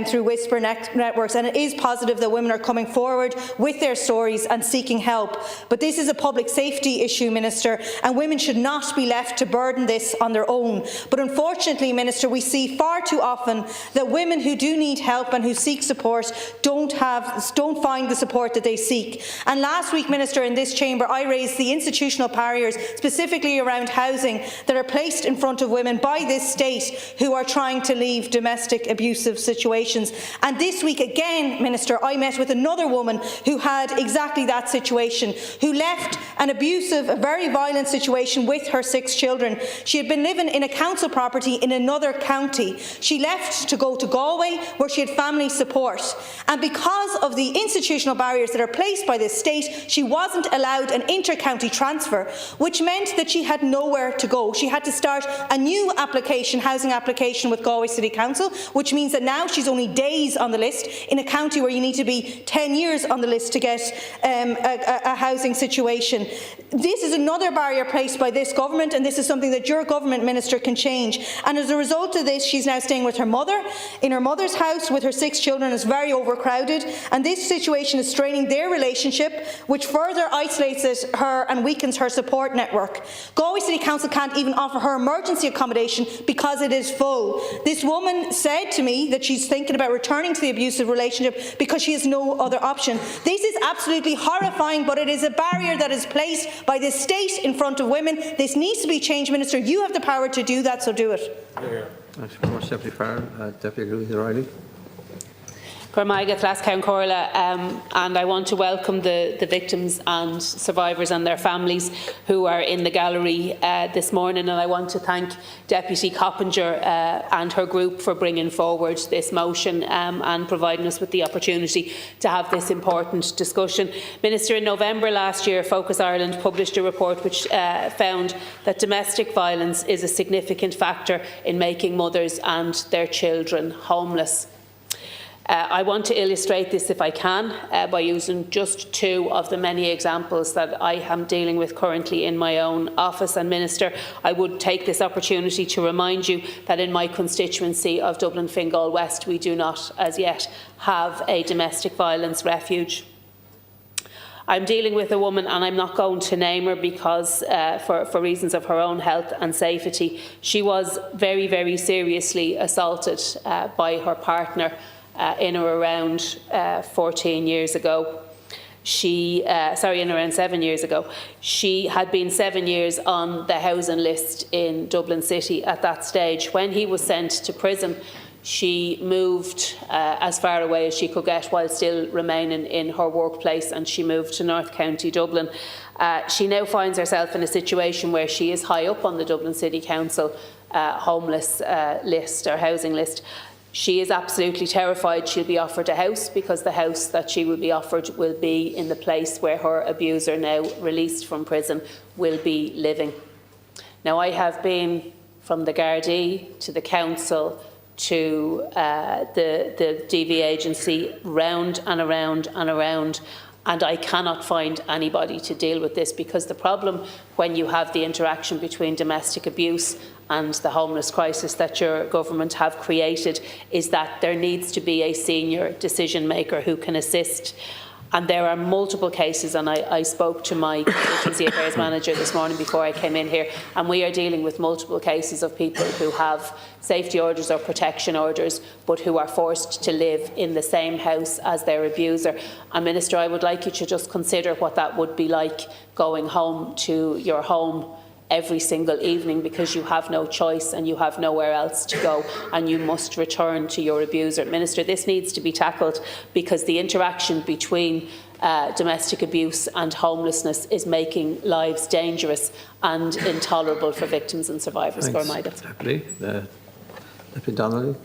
through whisper networks, and it is positive that women are coming forward with their stories and seeking help. But this is a public safety issue, Minister, and women should not be left to burden this on their own. But unfortunately, Minister, we see far too often that women who do need help and who seek support don't find the support that they seek. And last week, Minister, in this chamber, I raised the institutional barriers, specifically around housing, that are placed in front of women by this state who are trying to leave domestic abusive situations. And this week again, Minister, I met with another woman who had exactly that situation, who left an abusive, a very violent situation with her 6 children. She had been living in a council property in another county. She left to go to Galway, where she had family support. And because of the institutional barriers that are placed by this state, she wasn't allowed an inter-county transfer, which meant that she had nowhere to go. She had to start a new housing application with Galway City Council, which means that now she's only days on the list in a county where you need to be 10 years on the list to get a housing situation. This is another barrier placed by this government, and this is something that your government, Minister, can change. And as a result of this, she's now staying with her mother, in her mother's house with her 6 children. It's very overcrowded, and this situation is straining their relationship, which further isolates her and weakens her support network. Galway City Council can't even offer her emergency accommodation because it is full. This woman said to me that she's thinking about returning to the abusive relationship because she has no other option. This is absolutely horrifying, but it is a barrier that is placed by this state in front of women. This needs to be changed, Minister. You have the power to do that, so do it. Thanks very much, Deputy Farrell. Deputy Ruth O'Reilly. And I want to welcome the victims and survivors and their families who are in the gallery this morning, and I want to thank Deputy Coppinger and her group for bringing forward this motion and providing us with the opportunity to have this important discussion. Minister, in November last year, Focus Ireland published a report which found that domestic violence is a significant factor in making mothers and their children homeless. I want to illustrate this, if I can, by using just 2 of the many examples that I am dealing with currently in my own office. And Minister, I would take this opportunity to remind you that in my constituency of Dublin Fingal West, we do not as yet have a domestic violence refuge. I'm dealing with a woman, and I'm not going to name her because for reasons of her own health and safety. She was very, very seriously assaulted by her partner in or around 14 years ago. In around 7 years ago. She had been 7 years on the housing list in Dublin City at that stage. When he was sent to prison, she moved as far away as she could get while still remaining in her workplace, and she moved to North County Dublin. She now finds herself in a situation where she is high up on the Dublin City Council homeless list or housing list. She is absolutely terrified she'll be offered a house, because the house that she will be offered will be in the place where her abuser, now released from prison, will be living. Now, I have been from the Gardaí to the council to the DV agency, round and around and around, and I cannot find anybody to deal with this, because the problem when you have the interaction between domestic abuse and the homeless crisis that your government have created is that there needs to be a senior decision maker who can assist. And there are multiple cases, and I spoke to my constituency affairs manager this morning before I came in here, and we are dealing with multiple cases of people who have safety orders or protection orders, but who are forced to live in the same house as their abuser. And Minister, I would like you to just consider what that would be like, going home to your home every single evening because you have no choice and you have nowhere else to go and you must return to your abuser. Minister, this needs to be tackled, because the interaction between domestic abuse and homelessness is making lives dangerous and intolerable for victims and survivors. Deputy Donnelly.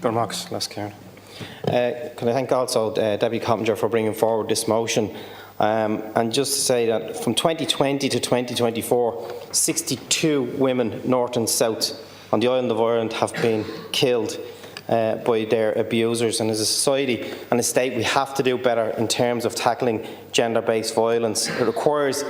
Can I thank also Deputy Coppinger for bringing forward this motion. And just to say that from 2020 to 2024, 62 women, north and south, on the island of Ireland have been killed by their abusers. And as a society and a state, we have to do better in terms of tackling gender-based violence. It requires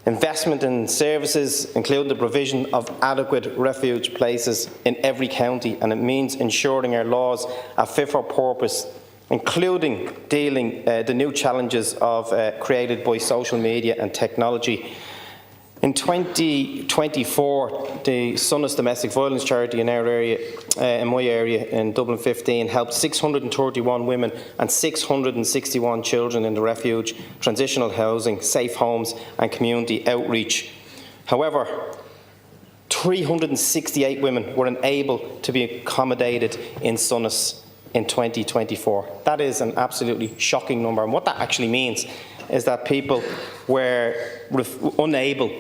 investment in services, including the provision of adequate refuge places in every county, and it means ensuring our laws are fit for purpose, including dealing the new challenges created by social media and technology. In 2024, the Sunnis Domestic Violence Charity in our area, in my area in Dublin 15, helped 631 women and 661 children in the refuge, transitional housing, safe homes and community outreach. However, 368 women were unable to be accommodated in Sunnis in 2024. That is an absolutely shocking number. And what that actually means is that people were unable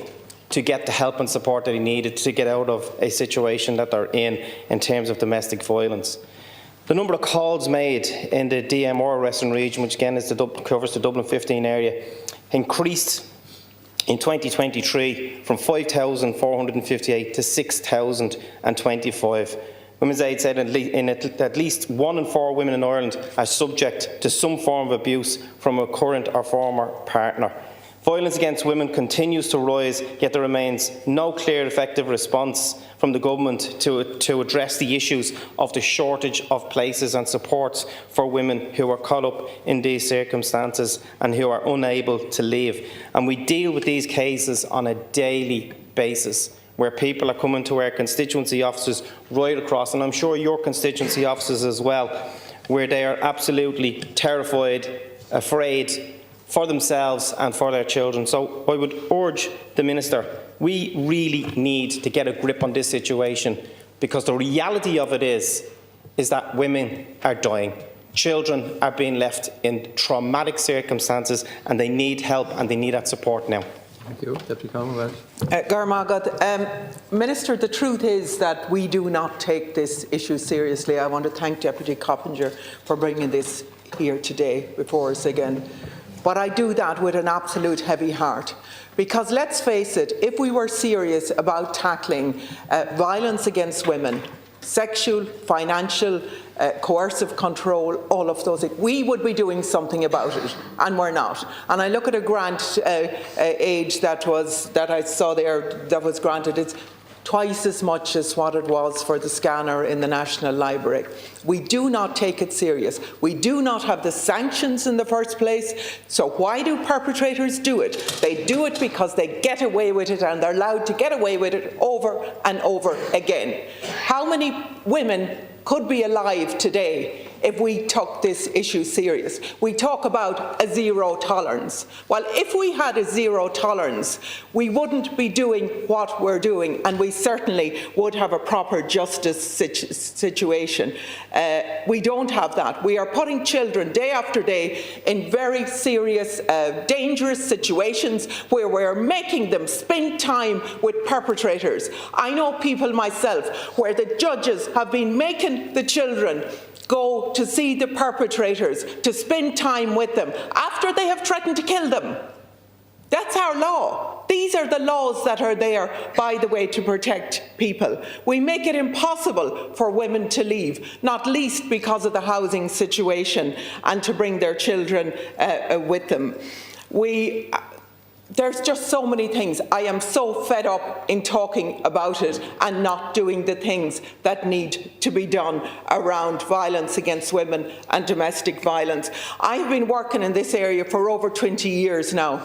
to get the help and support that they needed to get out of a situation that they're in terms of domestic violence. The number of calls made in the DMR Western region, which again covers the Dublin 15 area, increased in 2023 from 5,458 to 6,025. Women's Aid said at least 1 in 4 women in Ireland are subject to some form of abuse from a current or former partner. Violence against women continues to rise, yet there remains no clear, effective response from the government to address the issues of the shortage of places and supports for women who are caught up in these circumstances and who are unable to leave. And we deal with these cases on a daily basis, where people are coming to our constituency offices right across, and I'm sure your constituency offices as well, where they are absolutely terrified, afraid for themselves and for their children. So I would urge the Minister, we really need to get a grip on this situation, because the reality of it is that women are dying. Children are being left in traumatic circumstances and they need help and they need that support now. Thank you. Deputy Commonwealth. Minister, the truth is that we do not take this issue seriously. I want to thank Deputy Coppinger for bringing this here today before us again. But I do that with an absolute heavy heart. Because let's face it, if we were serious about tackling violence against women, sexual, financial, coercive control, all of those things, we would be doing something about it, and we're not. And I look at a grant age that I saw there that was granted. It's twice as much as what it was for the scanner in the National Library. We do not take it serious. We do not have the sanctions in the first place. So why do perpetrators do it? They do it because they get away with it, and they're allowed to get away with it over and over again. How many women could be alive today if we took this issue serious. We talk about a zero tolerance. Well, if we had a zero tolerance, we wouldn't be doing what we're doing, and we certainly would have a proper justice situation. We don't have that. We are putting children day after day in very serious, dangerous situations where we're making them spend time with perpetrators. I know people myself where the judges have been making the children go to see the perpetrators, to spend time with them, after they have threatened to kill them. That's our law. These are the laws that are there, by the way, to protect people. We make it impossible for women to leave, not least because of the housing situation, and to bring their children with them. There's just so many things. I am so fed up in talking about it and not doing the things that need to be done around violence against women and domestic violence. I've been working in this area for over 20 years now,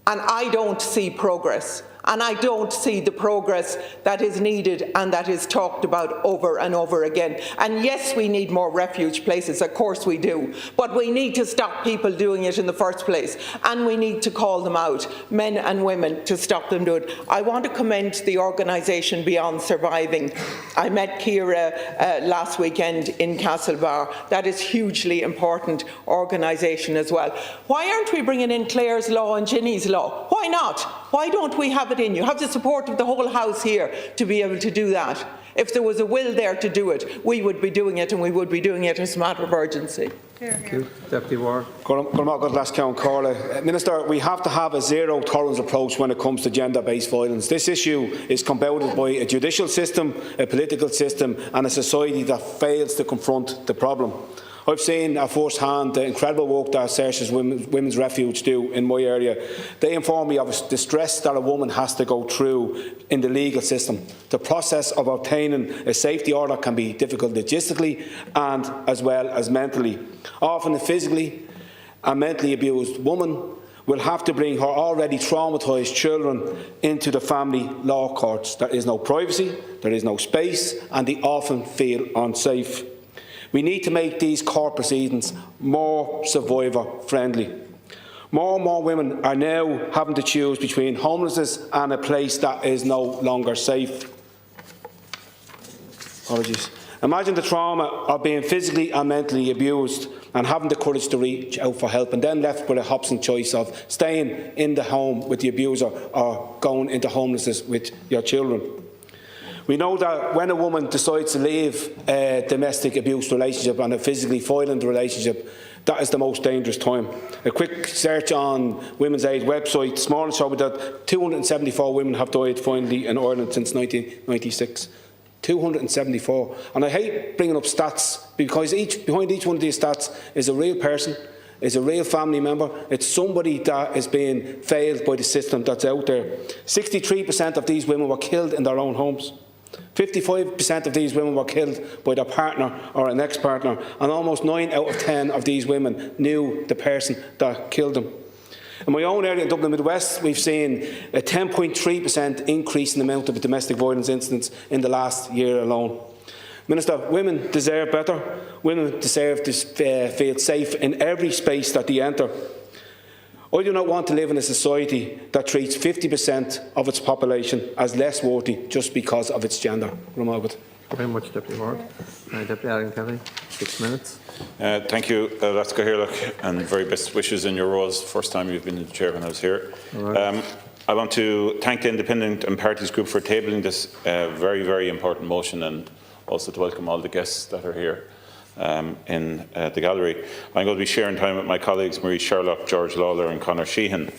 and I don't see progress. And I don't see the progress that is needed and that is talked about over and over again. And yes, we need more refuge places, of course we do, but we need to stop people doing it in the first place, and we need to call them out, men and women, to stop them doing it. I want to commend the organisation Beyond Surviving. I met Ciara last weekend in Castlebar. That is hugely important organisation as well. Why aren't we bringing in Clare's Law and Ginny's Law? Why not? Why don't we have it in? You have the support of the whole House here to be able to do that. If there was a will there to do it, we would be doing it, and we would be doing it as a matter of urgency. Thank you. Deputy Ward. Minister, we have to have a zero tolerance approach when it comes to gender-based violence. This issue is compounded by a judicial system, a political system and a society that fails to confront the problem. I've seen at first hand the incredible work that Saoirse's Women's Refuge do in my area. They inform me of the stress that a woman has to go through in the legal system. The process of obtaining a safety order can be difficult logistically and as well as mentally. Often a physically and mentally abused woman will have to bring her already traumatised children into the family law courts. There is no privacy, there is no space, and they often feel unsafe. We need to make these court proceedings more survivor-friendly. More and more women are now having to choose between homelessness and a place that is no longer safe. Apologies. Imagine the trauma of being physically and mentally abused and having the courage to reach out for help, and then left with a Hobson choice of staying in the home with the abuser or going into homelessness with your children. We know that when a woman decides to leave a domestic abuse relationship and a physically violent relationship, that is the most dangerous time. A quick search on Women's Aid website this morning showed that 274 women have died violently in Ireland since 1996. 274. And I hate bringing up stats because behind each one of these stats is a real person, is a real family member. It's somebody that is being failed by the system that's out there. 63% of these women were killed in their own homes. 55% of these women were killed by their partner or an ex-partner, and almost 9 out of 10 of these women knew the person that killed them. In my own area in Dublin Midwest, we've seen a 10.3% increase in the amount of domestic violence incidents in the last year alone. Minister, women deserve better. Women deserve to feel safe in every space that they enter. I do not want to live in a society that treats 50% of its population as less worthy just because of its gender. Very much, Deputy Ward. Deputy Aaron Kelly, 6 minutes. Thank you, Latska Hirlock, and very best wishes in your roles. First time you've been the chair when I was here. Right. I want to thank the Independent and Parties Group for tabling this very, very important motion, and also to welcome all the guests that are here in the gallery. I'm going to be sharing time with my colleagues Marie Sherlock, George Lawler and Conor Sheehan.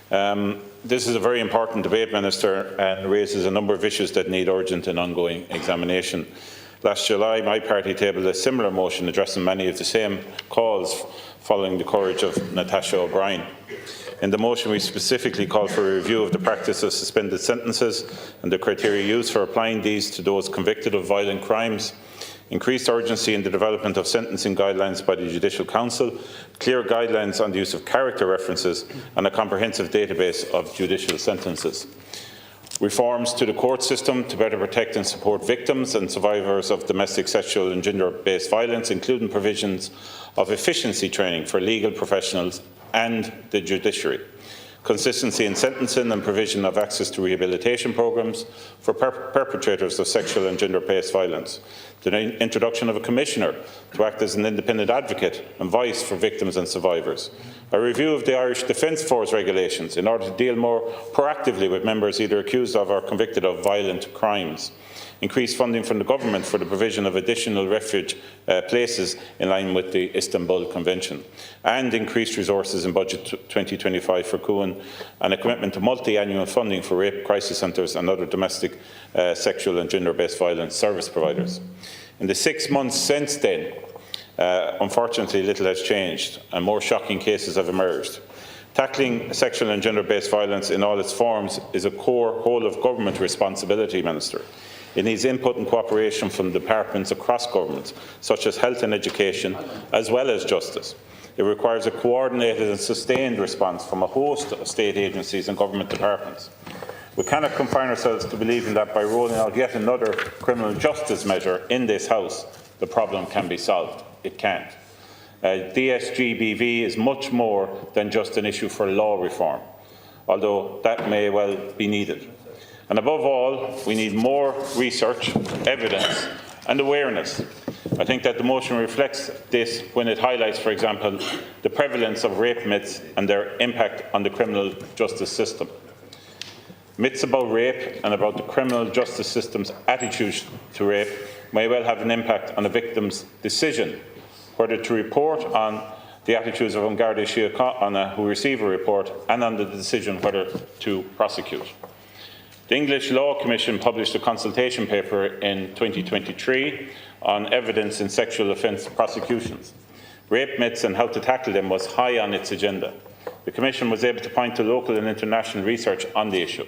This is a very important debate, Minister, and raises a number of issues that need urgent and ongoing examination. Last July, my party tabled a similar motion addressing many of the same calls following the courage of Natasha O'Brien. In the motion, we specifically called for a review of the practice of suspended sentences and the criteria used for applying these to those convicted of violent crimes, increased urgency in the development of sentencing guidelines by the Judicial Council, clear guidelines on the use of character references, and a comprehensive database of judicial sentences. reforms to the court system to better protect and support victims and survivors of domestic, sexual and gender-based violence, including provisions of efficiency training for legal professionals and the judiciary, consistency in sentencing and provision of access to rehabilitation programmes for perpetrators of sexual and gender-based violence, the introduction of a commissioner to act as an independent advocate and voice for victims and survivors, a review of the Irish Defence Force regulations in order to deal more proactively with members either accused of or convicted of violent crimes, increased funding from the government for the provision of additional refuge places in line with the Istanbul Convention, and increased resources in budget 2025 for Cuan, and a commitment to multi-annual funding for rape crisis centres and other domestic sexual and gender-based violence service providers. In the 6 months since then, unfortunately, little has changed and more shocking cases have emerged. Tackling sexual and gender-based violence in all its forms is a core whole-of-government responsibility, Minister. It needs input and cooperation from departments across governments, such as health and education, as well as justice. It requires a coordinated and sustained response from a host of state agencies and government departments. We cannot confine ourselves to believing that by rolling out yet another criminal justice measure in this House, the problem can be solved. It can't. DSGBV is much more than just an issue for law reform, although that may well be needed. And above all, we need more research, evidence and awareness. I think that the motion reflects this when it highlights, for example, the prevalence of rape myths and their impact on the criminal justice system. Myths about rape and about the criminal justice system's attitude to rape may well have an impact on a victim's decision whether to report on the attitudes of An Garda Síochána who receive a report, and on the decision whether to prosecute. The English Law Commission published a consultation paper in 2023 on evidence in sexual offence prosecutions. Rape myths and how to tackle them was high on its agenda. The Commission was able to point to local and international research on the issue.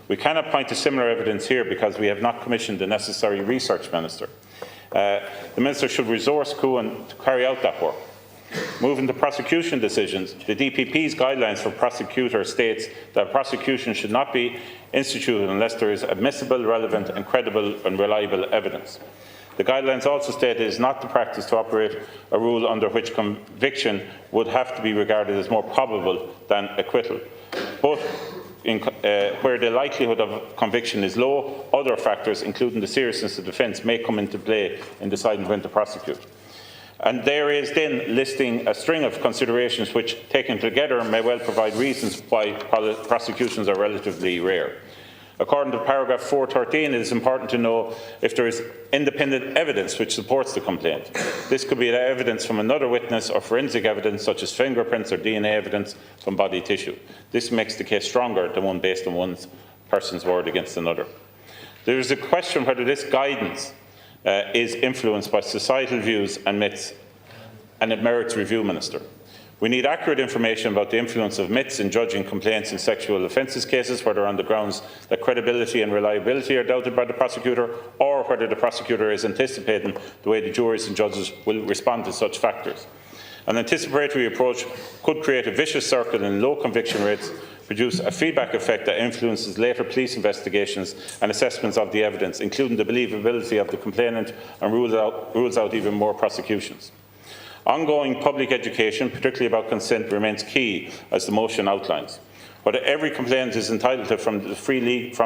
We cannot point to similar evidence here because we have not commissioned the necessary research, Minister. The Minister should resource Cuan to carry out that work. Moving to prosecution decisions, the DPP's guidelines for prosecutors states that prosecution should not be instituted unless there is admissible, relevant and credible and reliable evidence. The guidelines also state it is not the practice to operate a rule under which conviction would have to be regarded as more probable than acquittal. But where the likelihood of conviction is low, other factors, including the seriousness of the offence, may come into play in deciding when to prosecute. And there is then listing a string of considerations which, taken together, may well provide reasons why prosecutions are relatively rare. According to paragraph 413, it is important to know if there is independent evidence which supports the complaint. This could be evidence from another witness or forensic evidence such as fingerprints or DNA evidence from body tissue. This makes the case stronger than one based on one person's word against another. There is a question whether this guidance is influenced by societal views and myths, and it merits review, Minister. We need accurate information about the influence of myths in judging complaints in sexual offences cases, whether on the grounds that credibility and reliability are doubted by the prosecutor, or whether the prosecutor is anticipating the way the juries and judges will respond to such factors. An anticipatory approach could create a vicious circle in low conviction rates, produce a feedback effect that influences later police investigations and assessments of the evidence, including the believability of the complainant, and rules out even more prosecutions. Ongoing public education, particularly about consent, remains key, as the motion outlines. What every complainant is entitled to from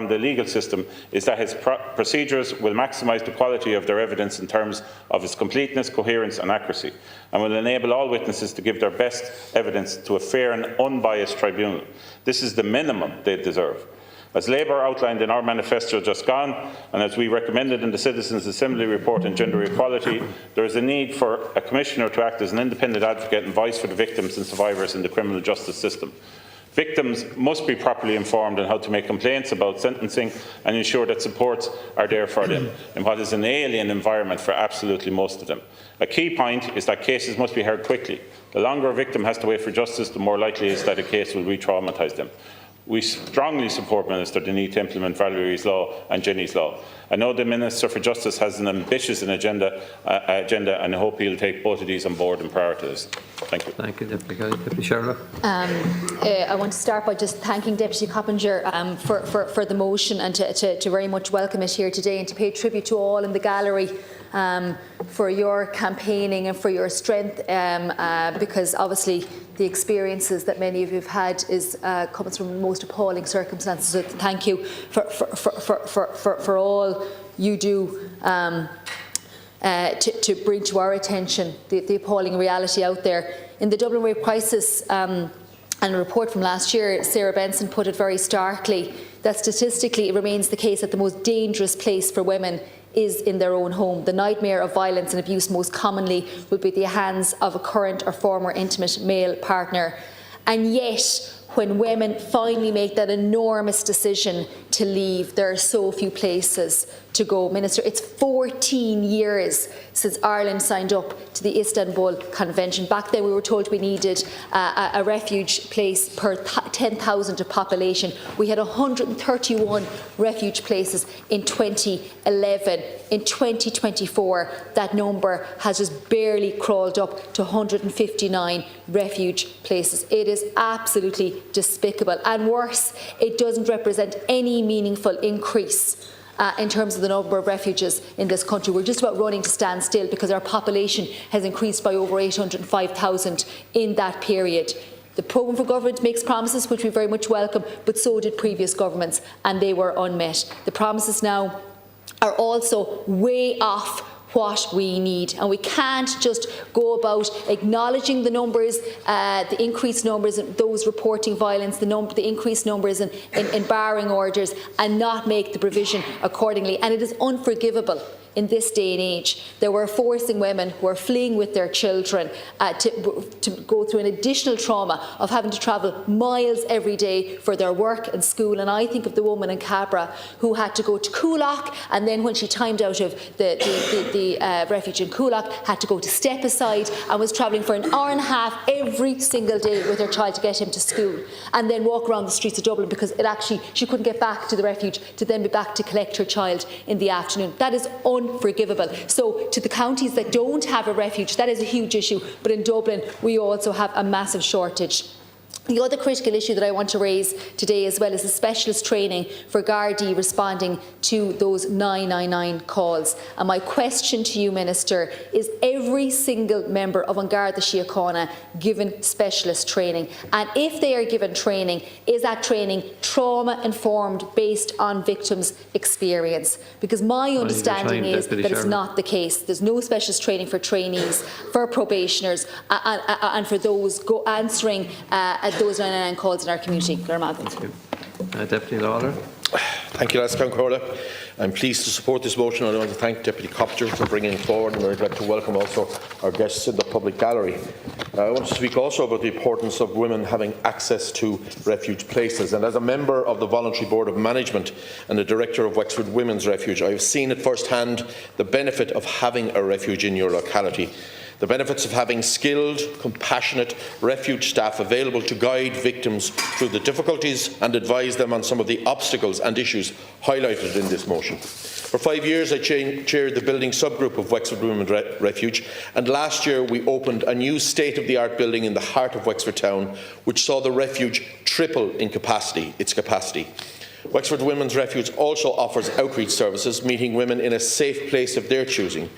the legal system is that his procedures will maximise the quality of their evidence in terms of its completeness, coherence and accuracy, and will enable all witnesses to give their best evidence to a fair and unbiased tribunal. This is the minimum they deserve. As Labour outlined in our manifesto just gone, and as we recommended in the Citizens' Assembly report on gender equality, there is a need for a Commissioner to act as an independent advocate and voice for the victims and survivors in the criminal justice system. Victims must be properly informed on how to make complaints about sentencing and ensure that supports are there for them in what is an alien environment for absolutely most of them. A key point is that cases must be heard quickly. The longer a victim has to wait for justice, the more likely it is that a case will re-traumatise them. We strongly support, Minister, the need to implement Valerie's Law and Jenny's Law. I know the Minister for Justice has an ambitious agenda, and I hope he'll take both of these on board and prioritise. Thank you. Thank you, Deputy Kelly. Deputy Sherlock. I want to start by just thanking Deputy Coppinger for the motion and to very much welcome it here today, and to pay tribute to all in the gallery for your campaigning and for your strength, because obviously the experiences that many of you have had comes from the most appalling circumstances. So thank you for all you do to bring to our attention the appalling reality out there. In the Dublin rape crisis and a report from last year, Sarah Benson put it very starkly that statistically it remains the case that the most dangerous place for women is in their own home. The nightmare of violence and abuse most commonly would be the hands of a current or former intimate male partner. And yet, when women finally make that enormous decision to leave, there are so few places to go. Minister, it's 14 years since Ireland signed up to the Istanbul Convention. Back then we were told we needed a refuge place per 10,000 of population. We had 131 refuge places in 2011. In 2024, that number has just barely crawled up to 159 refuge places. It is absolutely despicable. And worse, it doesn't represent any meaningful increase in terms of the number of refugees in this country. We're just about running to stand still because our population has increased by over 805,000 in that period. The programme for government makes promises which we very much welcome, but so did previous governments, and they were unmet. The promises now are also way off what we need, and we can't just go about acknowledging the numbers, the increased numbers in those reporting violence, the increased numbers in barring orders, and not make the provision accordingly. And it is unforgivable in this day and age that we're forcing women who are fleeing with their children to go through an additional trauma of having to travel miles every day for their work and school. And I think of the woman in Cabra who had to go to Coolock, and then when she timed out of the refuge in Coolock, had to go to Step Aside and was travelling for an hour and a half every single day with her child to get him to school, and then walk around the streets of Dublin because she couldn't get back to the refuge to then be back to collect her child in the afternoon. That is unforgivable. So to the counties that don't have a refuge, that is a huge issue, but in Dublin we also have a massive shortage. The other critical issue that I want to raise today as well is the specialist training for Gardaí responding to those 999 calls. And my question to you, Minister, is every single member of An Garda Síochána given specialist training? And if they are given training, is that training trauma-informed based on victims' experience? Because my understanding is that it's not the case. There's no specialist training for trainees, for probationers, and for those answering those 999 calls in our community. Thank you. Deputy Lawler. Thank you, Láscan Corla. I'm pleased to support this motion, and I want to thank Deputy Coppinger for bringing it forward, and I'd like to welcome also our guests in the public gallery. I want to speak also about the importance of women having access to refuge places, and as a member of the Voluntary Board of Management and the Director of Wexford Women's Refuge, I have seen at first hand the benefit of having a refuge in your locality. The benefits of having skilled, compassionate refuge staff available to guide victims through the difficulties and advise them on some of the obstacles and issues highlighted in this motion. For 5 years I chaired the building subgroup of Wexford Women's Refuge, and last year we opened a new state-of-the-art building in the heart of Wexford town, which saw the refuge triple in its capacity. Wexford Women's Refuge also offers outreach services, meeting women in a safe place of their choosing.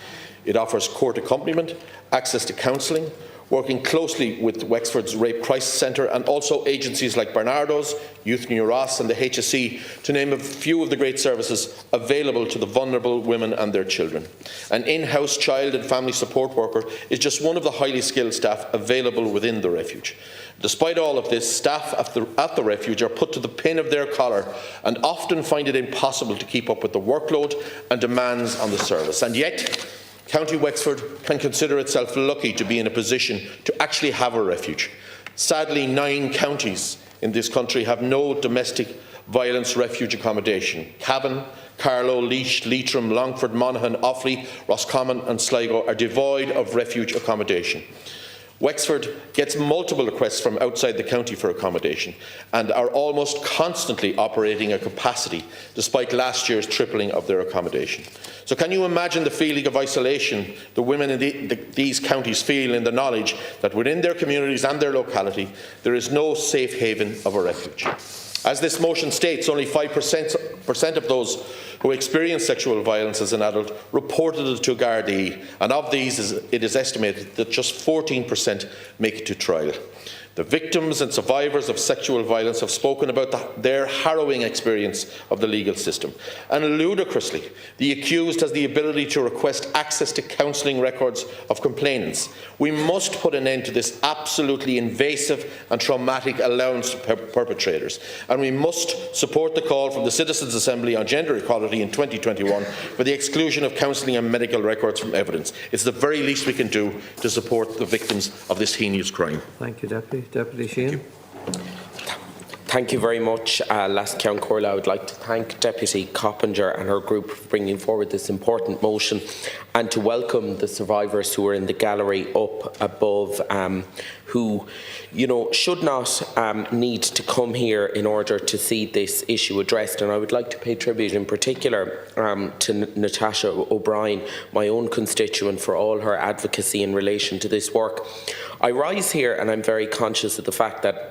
It offers court accompaniment, access to counselling, working closely with Wexford's Rape Crisis Centre and also agencies like Barnardo's, Youth New Ross and the HSE, to name a few of the great services available to the vulnerable women and their children. An in-house child and family support worker is just one of the highly skilled staff available within the refuge. Despite all of this, staff at the refuge are put to the pin of their collar and often find it impossible to keep up with the workload and demands on the service. And yet, County Wexford can consider itself lucky to be in a position to actually have a refuge. Sadly, 9 counties in this country have no domestic violence refuge accommodation. Cavan, Carlow, Laois, Leitrim, Longford, Monaghan, Offaly, Roscommon and Sligo are devoid of refuge accommodation. Wexford gets multiple requests from outside the county for accommodation and are almost constantly operating at capacity, despite last year's tripling of their accommodation. So can you imagine the feeling of isolation the women in these counties feel in the knowledge that within their communities and their locality there is no safe haven of a refuge? As this motion states, only 5% of those who experience sexual violence as an adult reported it to Gardaí, and of these it is estimated that just 14% make it to trial. The victims and survivors of sexual violence have spoken about their harrowing experience of the legal system. And ludicrously, the accused has the ability to request access to counselling records of complainants. We must put an end to this absolutely invasive and traumatic allowance to perpetrators. And we must support the call from the Citizens' Assembly on Gender Equality in 2021 for the exclusion of counselling and medical records from evidence. It's the very least we can do to support the victims of this heinous crime. Thank you, Deputy. Deputy Sheehan. Thank you very much, Last Count Corla. I would like to thank Deputy Coppinger and her group for bringing forward this important motion, and to welcome the survivors who are in the gallery up above, who, should not need to come here in order to see this issue addressed. And I would like to pay tribute in particular to Natasha O'Brien, my own constituent, for all her advocacy in relation to this work. I rise here and I'm very conscious of the fact that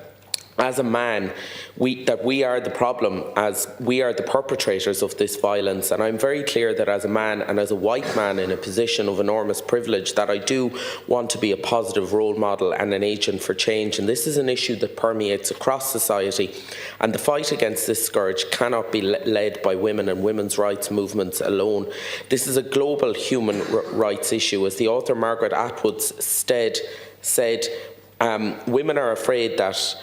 as a man, we are the problem, as we are the perpetrators of this violence. And I'm very clear that as a man and as a white man in a position of enormous privilege, that I do want to be a positive role model and an agent for change. And this is an issue that permeates across society. And the fight against this scourge cannot be led by women and women's rights movements alone. This is a global human rights issue. As the author Margaret Atwood said, women are afraid that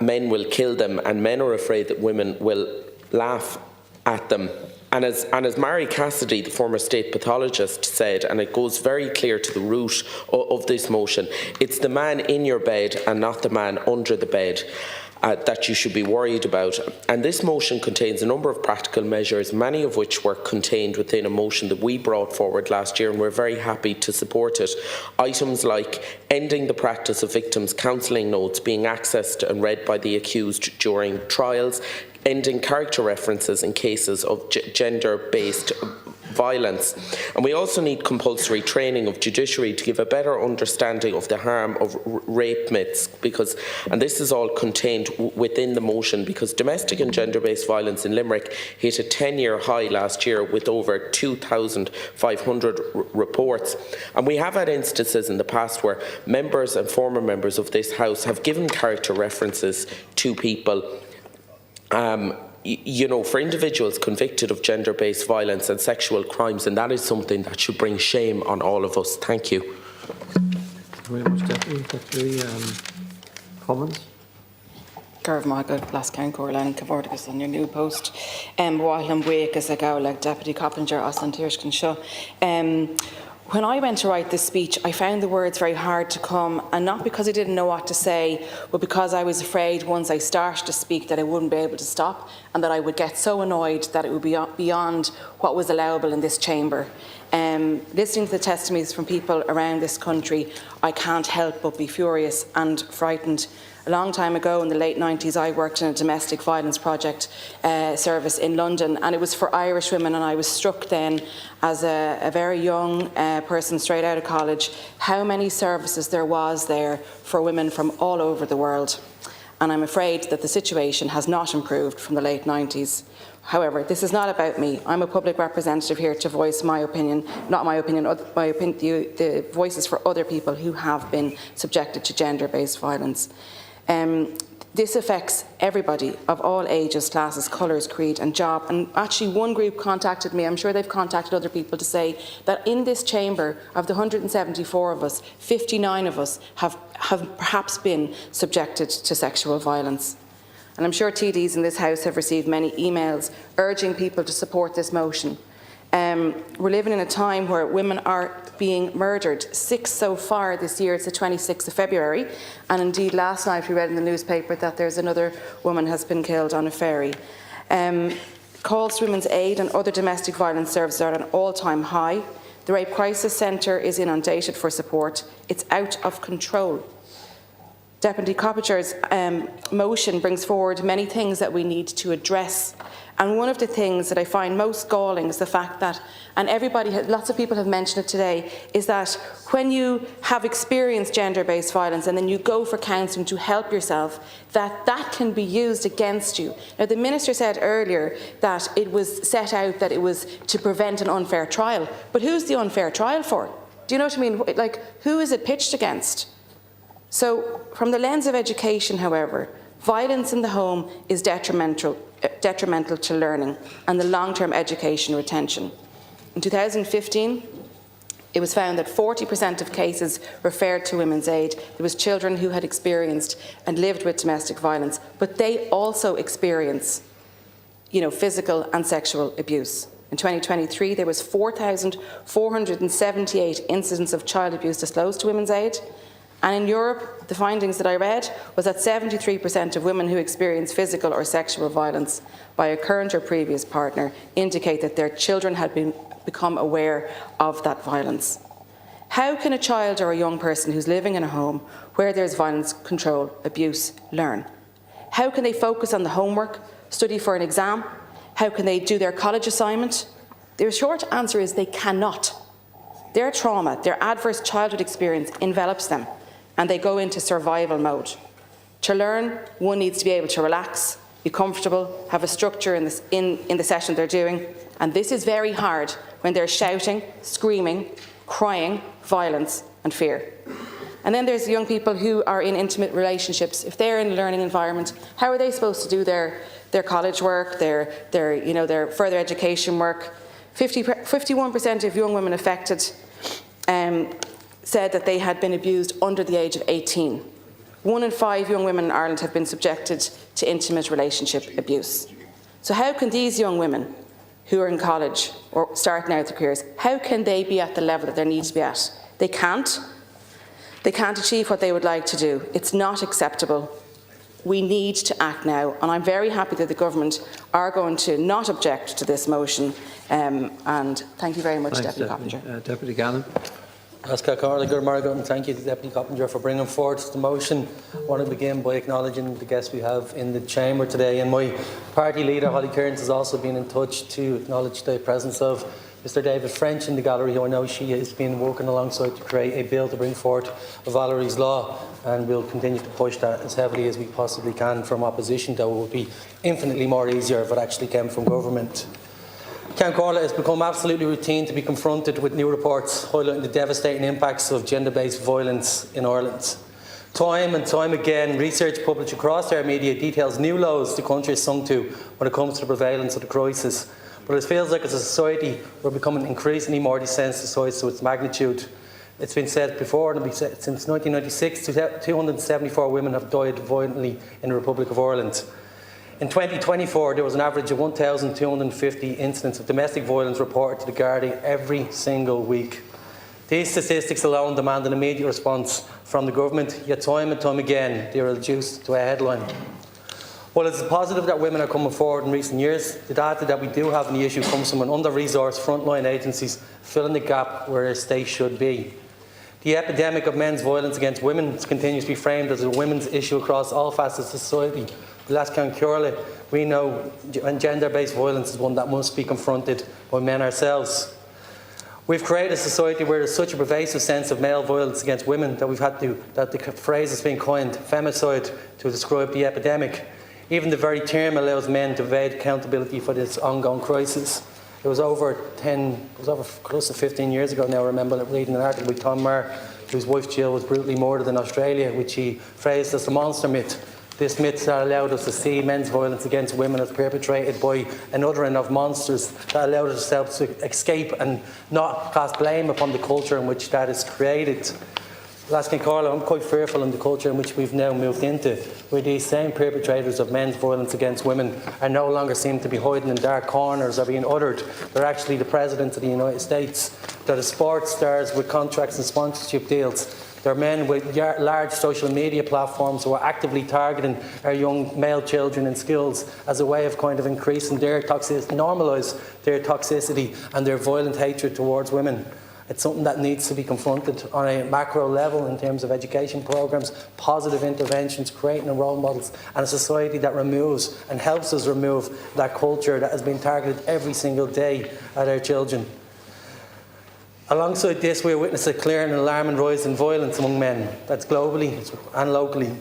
men will kill them, and men are afraid that women will laugh at them. And as Mary Cassidy, the former state pathologist, said, and it goes very clear to the root of this motion, it's the man in your bed and not the man under the bed that you should be worried about. And this motion contains a number of practical measures, many of which were contained within a motion that we brought forward last year, and we're very happy to support it. Items like ending the practice of victims' counselling notes being accessed and read by the accused during trials, ending character references in cases of gender-based violence. And we also need compulsory training of judiciary to give a better understanding of the harm of rape myths, and this is all contained within the motion, because domestic and gender-based violence in Limerick hit a 10-year high last year with over 2,500 reports. And we have had instances in the past where members and former members of this House have given character references to people for individuals convicted of gender-based violence and sexual crimes, and that is something that should bring shame on all of us. Thank you. Very much, Deputy. Deputy Commons. Garv Maga, Last Count Corlan, Cavorticus on your new post. While I'm wake as I go, like Deputy Coppinger, Oslan Tirshkin Shaw. When I went to write this speech, I found the words very hard to come, and not because I didn't know what to say, but because I was afraid once I started to speak that I wouldn't be able to stop, and that I would get so annoyed that it would be beyond what was allowable in this chamber. Listening to the testimonies from people around this country, I can't help but be furious and frightened. A long time ago, in the late 90s, I worked in a domestic violence project service in London, and it was for Irish women, and I was struck then, as a very young person straight out of college, how many services there was there for women from all over the world. And I'm afraid that the situation has not improved from the late 90s. However, this is not about me. I'm a public representative here to voice my opinion, not my opinion, the voices for other people who have been subjected to gender-based violence. This affects everybody of all ages, classes, colours, creed and job. And actually one group contacted me, I'm sure they've contacted other people, to say that in this chamber, of the 174 of us, 59 of us have perhaps been subjected to sexual violence. And I'm sure TDs in this House have received many emails urging people to support this motion. We're living in a time where women are being murdered, 6 so far this year. It's the 26th of February, and indeed last night we read in the newspaper that there's another woman has been killed on a ferry. Calls to Women's Aid and other domestic violence services are at an all-time high. The Rape Crisis Centre is inundated for support. It's out of control. Deputy Coppinger's motion brings forward many things that we need to address. And one of the things that I find most galling is the fact that, and lots of people have mentioned it today, is that when you have experienced gender-based violence and then you go for counselling to help yourself, that can be used against you. Now, the Minister said earlier that it was set out that it was to prevent an unfair trial. But who's the unfair trial for? Do you know what I mean? Like, who is it pitched against? So, from the lens of education, however, violence in the home is detrimental to learning and the long-term education retention. In 2015, it was found that 40% of cases referred to Women's Aid, there was children who had experienced and lived with domestic violence, but they also experience, physical and sexual abuse. In 2023, there was 4,478 incidents of child abuse disclosed to Women's Aid. And in Europe, the findings that I read was that 73% of women who experience physical or sexual violence by a current or previous partner indicate that their children had become aware of that violence. How can a child or a young person who's living in a home where there's violence, control, abuse, learn? How can they focus on the homework, study for an exam? How can they do their college assignment? The short answer is they cannot. Their trauma, their adverse childhood experience envelops them, and they go into survival mode. To learn, one needs to be able to relax, be comfortable, have a structure in the session they're doing, and this is very hard when they're shouting, screaming, crying, violence and fear. And then there's young people who are in intimate relationships. If they're in a learning environment, how are they supposed to do their college work, their further education work? 51% of young women affected said that they had been abused under the age of 18. 1 in 5 young women in Ireland have been subjected to intimate relationship abuse. So how can these young women who are in college or starting out their careers, how can they be at the level that they need to be at? They can't. They can't achieve what they would like to do. It's not acceptable. We need to act now, and I'm very happy that the government are going to not object to this motion. And thank you very much, Thanks, Deputy Coppinger. Deputy Gannon. And thank you to Deputy Coppinger for bringing forward the motion. I want to begin by acknowledging the guests we have in the chamber today. And my party leader, Holly Kearns, has also been in touch to acknowledge the presence of Mr David French in the gallery, who I know she has been working alongside to create a bill to bring forward Valerie's Law, and we'll continue to push that as heavily as we possibly can from opposition, though it would be infinitely more easier if it actually came from government. Count Corla has become absolutely routine to be confronted with new reports highlighting the devastating impacts of gender-based violence in Ireland. Time and time again, research published across our media details new lows the country is sunk to when it comes to the prevalence of the crisis. But it feels like as a society we're becoming increasingly more desensitised to its magnitude. It's been said before, and since 1996, 274 women have died violently in the Republic of Ireland. In 2024, there was an average of 1,250 incidents of domestic violence reported to the Gardaí every single week. These statistics alone demand an immediate response from the government, yet time and time again they are reduced to a headline. While it's positive that women are coming forward in recent years, the data that we do have on the issue comes from an under-resourced frontline agencies filling the gap where a state should be. The epidemic of men's violence against women continues to be framed as a women's issue across all facets of society. Last Count Corla, we know gender-based violence is one that must be confronted by men ourselves. We've created a society where there's such a pervasive sense of male violence against women that that the phrase has been coined, femicide, to describe the epidemic. Even the very term allows men to evade accountability for this ongoing crisis. It was over close to 15 years ago now. I remember reading an article by Tom Maher, whose wife Jill was brutally murdered in Australia, which he phrased as the monster myth. This myth that allowed us to see men's violence against women as perpetrated by an othering of monsters that allowed ourselves to escape and not cast blame upon the culture in which that is created. Asking Carla, I'm quite fearful in the culture in which we've now moved into, where these same perpetrators of men's violence against women are no longer seen to be hiding in dark corners or being uttered. They're actually the President of the United States. They're the sports stars with contracts and sponsorship deals. They're men with large social media platforms who are actively targeting our young male children in schools as a way of kind of increasing their toxicity, normalise their toxicity and their violent hatred towards women. It's something that needs to be confronted on a macro level in terms of education programmes, positive interventions, creating role models, and a society that removes and helps us remove that culture that has been targeted every single day at our children. Alongside this, we are witness a clear and alarming rise in violence among men. That's globally and locally.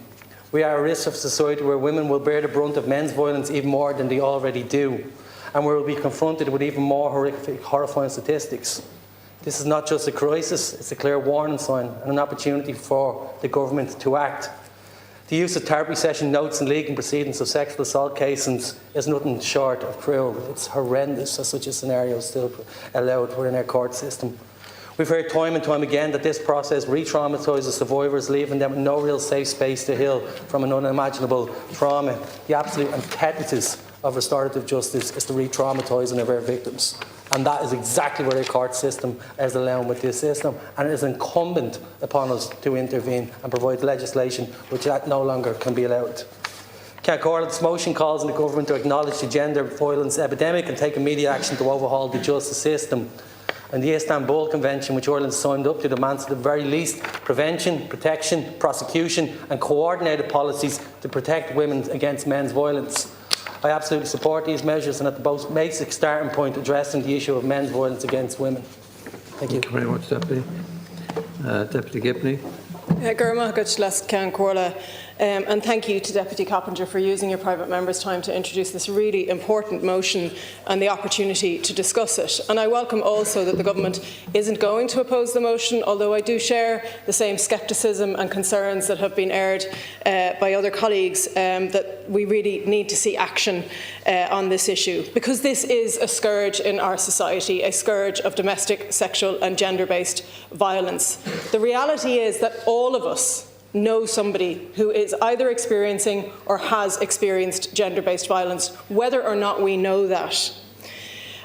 We are a risk of society where women will bear the brunt of men's violence even more than they already do, and we will be confronted with even more horrifying statistics. This is not just a crisis, it's a clear warning sign and an opportunity for the government to act. The use of therapy session notes and legal proceedings of sexual assault cases is nothing short of cruel. It's horrendous that such a scenario is still allowed within our court system. We've heard time and time again that this process re-traumatises survivors, leaving them with no real safe space to heal from an unimaginable trauma. The absolute antithesis of restorative justice is the re-traumatising of our victims. And that is exactly what our court system is allowing with this system. And it is incumbent upon us to intervene and provide legislation which that no longer can be allowed. This motion calls on the government to acknowledge the gender violence epidemic and take immediate action to overhaul the justice system. And the Istanbul Convention, which Ireland signed up to, demands at the very least prevention, protection, prosecution and coordinated policies to protect women against men's violence. I absolutely support these measures and at the most basic starting point addressing the issue of men's violence against women. Thank you. Thank you very much, Deputy. Deputy Gibney. And thank you to Deputy Coppinger for using your private member's time to introduce this really important motion and the opportunity to discuss it. And I welcome also that the Government isn't going to oppose the motion, although I do share the same scepticism and concerns that have been aired by other colleagues that we really need to see action on this issue, because this is a scourge in our society, a scourge of domestic, sexual and gender-based violence. The reality is that all of us know somebody who is either experiencing or has experienced gender-based violence, whether or not we know that.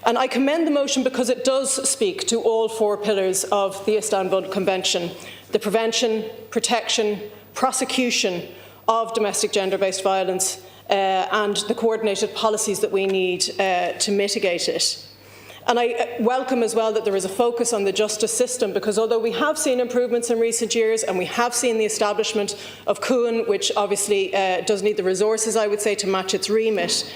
And I commend the motion because it does speak to all four pillars of the Istanbul Convention: the prevention, protection, prosecution of domestic gender-based violence and the coordinated policies that we need to mitigate it. And I welcome as well that there is a focus on the justice system, because although we have seen improvements in recent years and we have seen the establishment of CUN, which obviously does need the resources, I would say, to match its remit,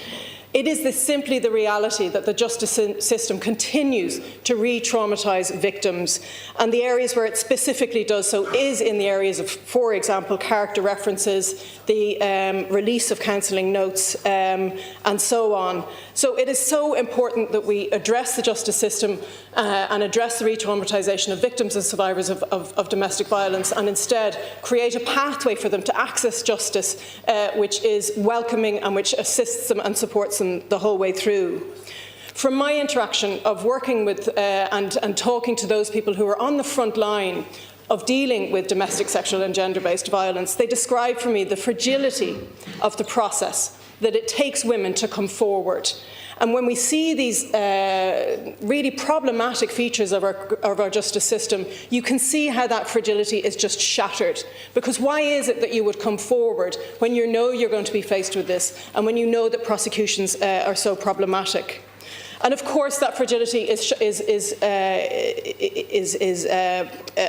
it is simply the reality that the justice system continues to re-traumatise victims, and the areas where it specifically does so is in the areas of, for example, character references, the release of counselling notes and so on. So it is so important that we address the justice system and address the re-traumatisation of victims and survivors of domestic violence, and instead create a pathway for them to access justice which is welcoming and which assists them and supports them the whole way through. From my interaction of working with and talking to those people who are on the front line of dealing with domestic, sexual and gender-based violence, they describe for me the fragility of the process, that it takes women to come forward. And when we see these really problematic features of our justice system, you can see how that fragility is just shattered. Because why is it that you would come forward when you know you're going to be faced with this and when you know that prosecutions are so problematic? And of course, that fragility is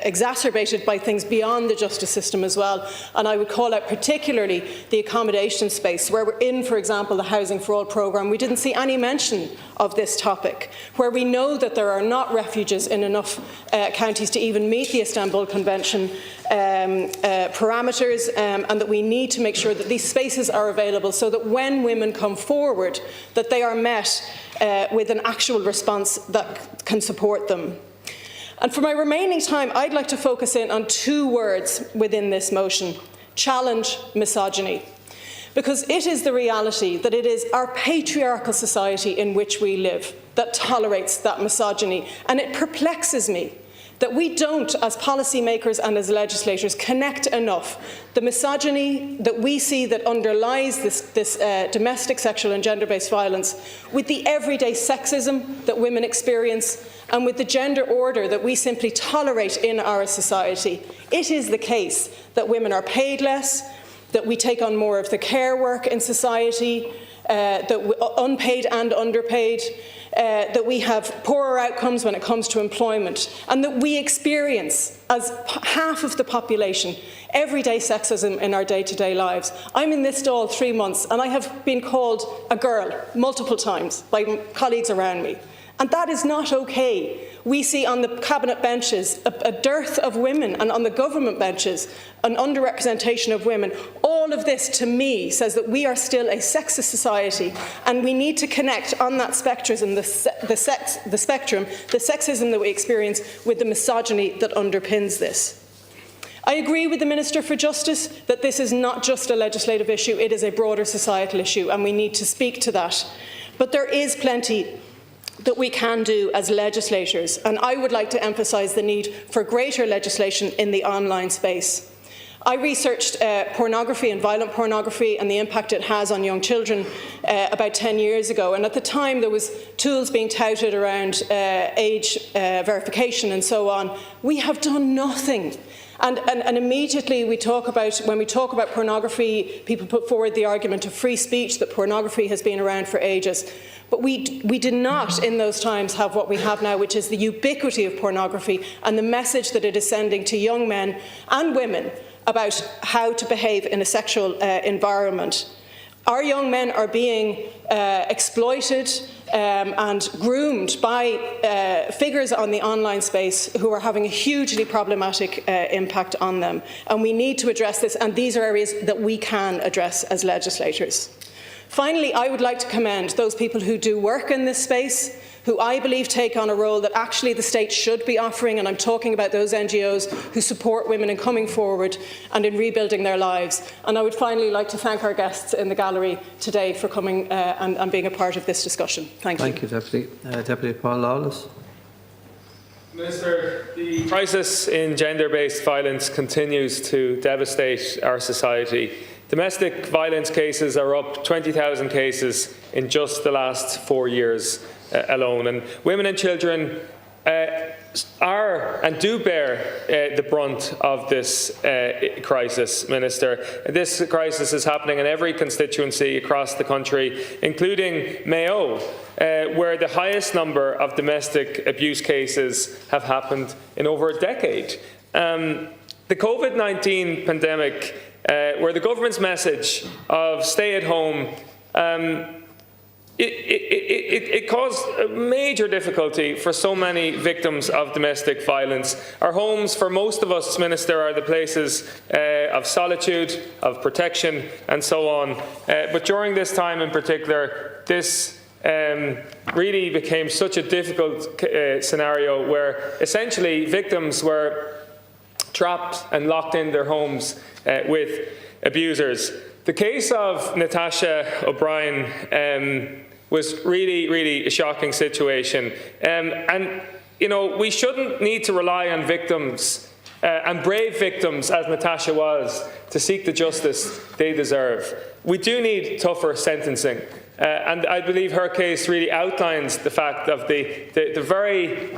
exacerbated by things beyond the justice system as well. And I would call out particularly the accommodation space, where we're in, for example, the Housing for All programme. We didn't see any mention of this topic, where we know that there are not refuges in enough counties to even meet the Istanbul Convention parameters, and that we need to make sure that these spaces are available so that when women come forward, that they are met with an actual response that can support them. And for my remaining time, I'd like to focus in on two words within this motion: challenge misogyny. Because it is the reality that it is our patriarchal society in which we live that tolerates that misogyny. And it perplexes me that we don't, as policymakers and as legislators, connect enough the misogyny that we see that underlies this domestic, sexual and gender-based violence with the everyday sexism that women experience and with the gender order that we simply tolerate in our society. It is the case that women are paid less, that we take on more of the care work in society, that unpaid and underpaid, that we have poorer outcomes when it comes to employment, and that we experience, as half of the population, everyday sexism in our day-to-day lives. I'm in this stall 3 months, and I have been called a girl multiple times by colleagues around me. And that is not okay. We see on the cabinet benches a dearth of women, and on the government benches an underrepresentation of women. All of this, to me, says that we are still a sexist society, and we need to connect on that spectrum, the sexism that we experience with the misogyny that underpins this. I agree with the Minister for Justice that this is not just a legislative issue, it is a broader societal issue, and we need to speak to that. But there is plenty that we can do as legislators, and I would like to emphasise the need for greater legislation in the online space. I researched pornography and violent pornography and the impact it has on young children about 10 years ago, and at the time there was tools being touted around age verification and so on. We have done nothing. And immediately when we talk about pornography, people put forward the argument of free speech, that pornography has been around for ages. But we did not in those times have what we have now, which is the ubiquity of pornography and the message that it is sending to young men and women about how to behave in a sexual environment. Our young men are being exploited and groomed by figures on the online space who are having a hugely problematic impact on them. And we need to address this, and these are areas that we can address as legislators. Finally, I would like to commend those people who do work in this space, who I believe take on a role that actually the state should be offering, and I'm talking about those NGOs who support women in coming forward and in rebuilding their lives. And I would finally like to thank our guests in the gallery today for coming and being a part of this discussion. Thank you. Thank you, Deputy. Deputy Paul Lawless. Minister, the crisis in gender-based violence continues to devastate our society. Domestic violence cases are up 20,000 cases in just the last 4 years alone, and women and children are and do bear the brunt of this crisis, Minister. This crisis is happening in every constituency across the country, including Mayo, where the highest number of domestic abuse cases have happened in over a decade. The COVID-19 pandemic, where the government's message of stay at home, it caused a major difficulty for so many victims of domestic violence. Our homes, for most of us, Minister, are the places of solitude, of protection, and so on. But during this time in particular, this really became such a difficult scenario where essentially victims were trapped and locked in their homes with abusers. The case of Natasha O'Brien was really a shocking situation. And, you know, we shouldn't need to rely on victims and brave victims, as Natasha was, to seek the justice they deserve. We do need tougher sentencing. And I believe her case really outlines the fact of the very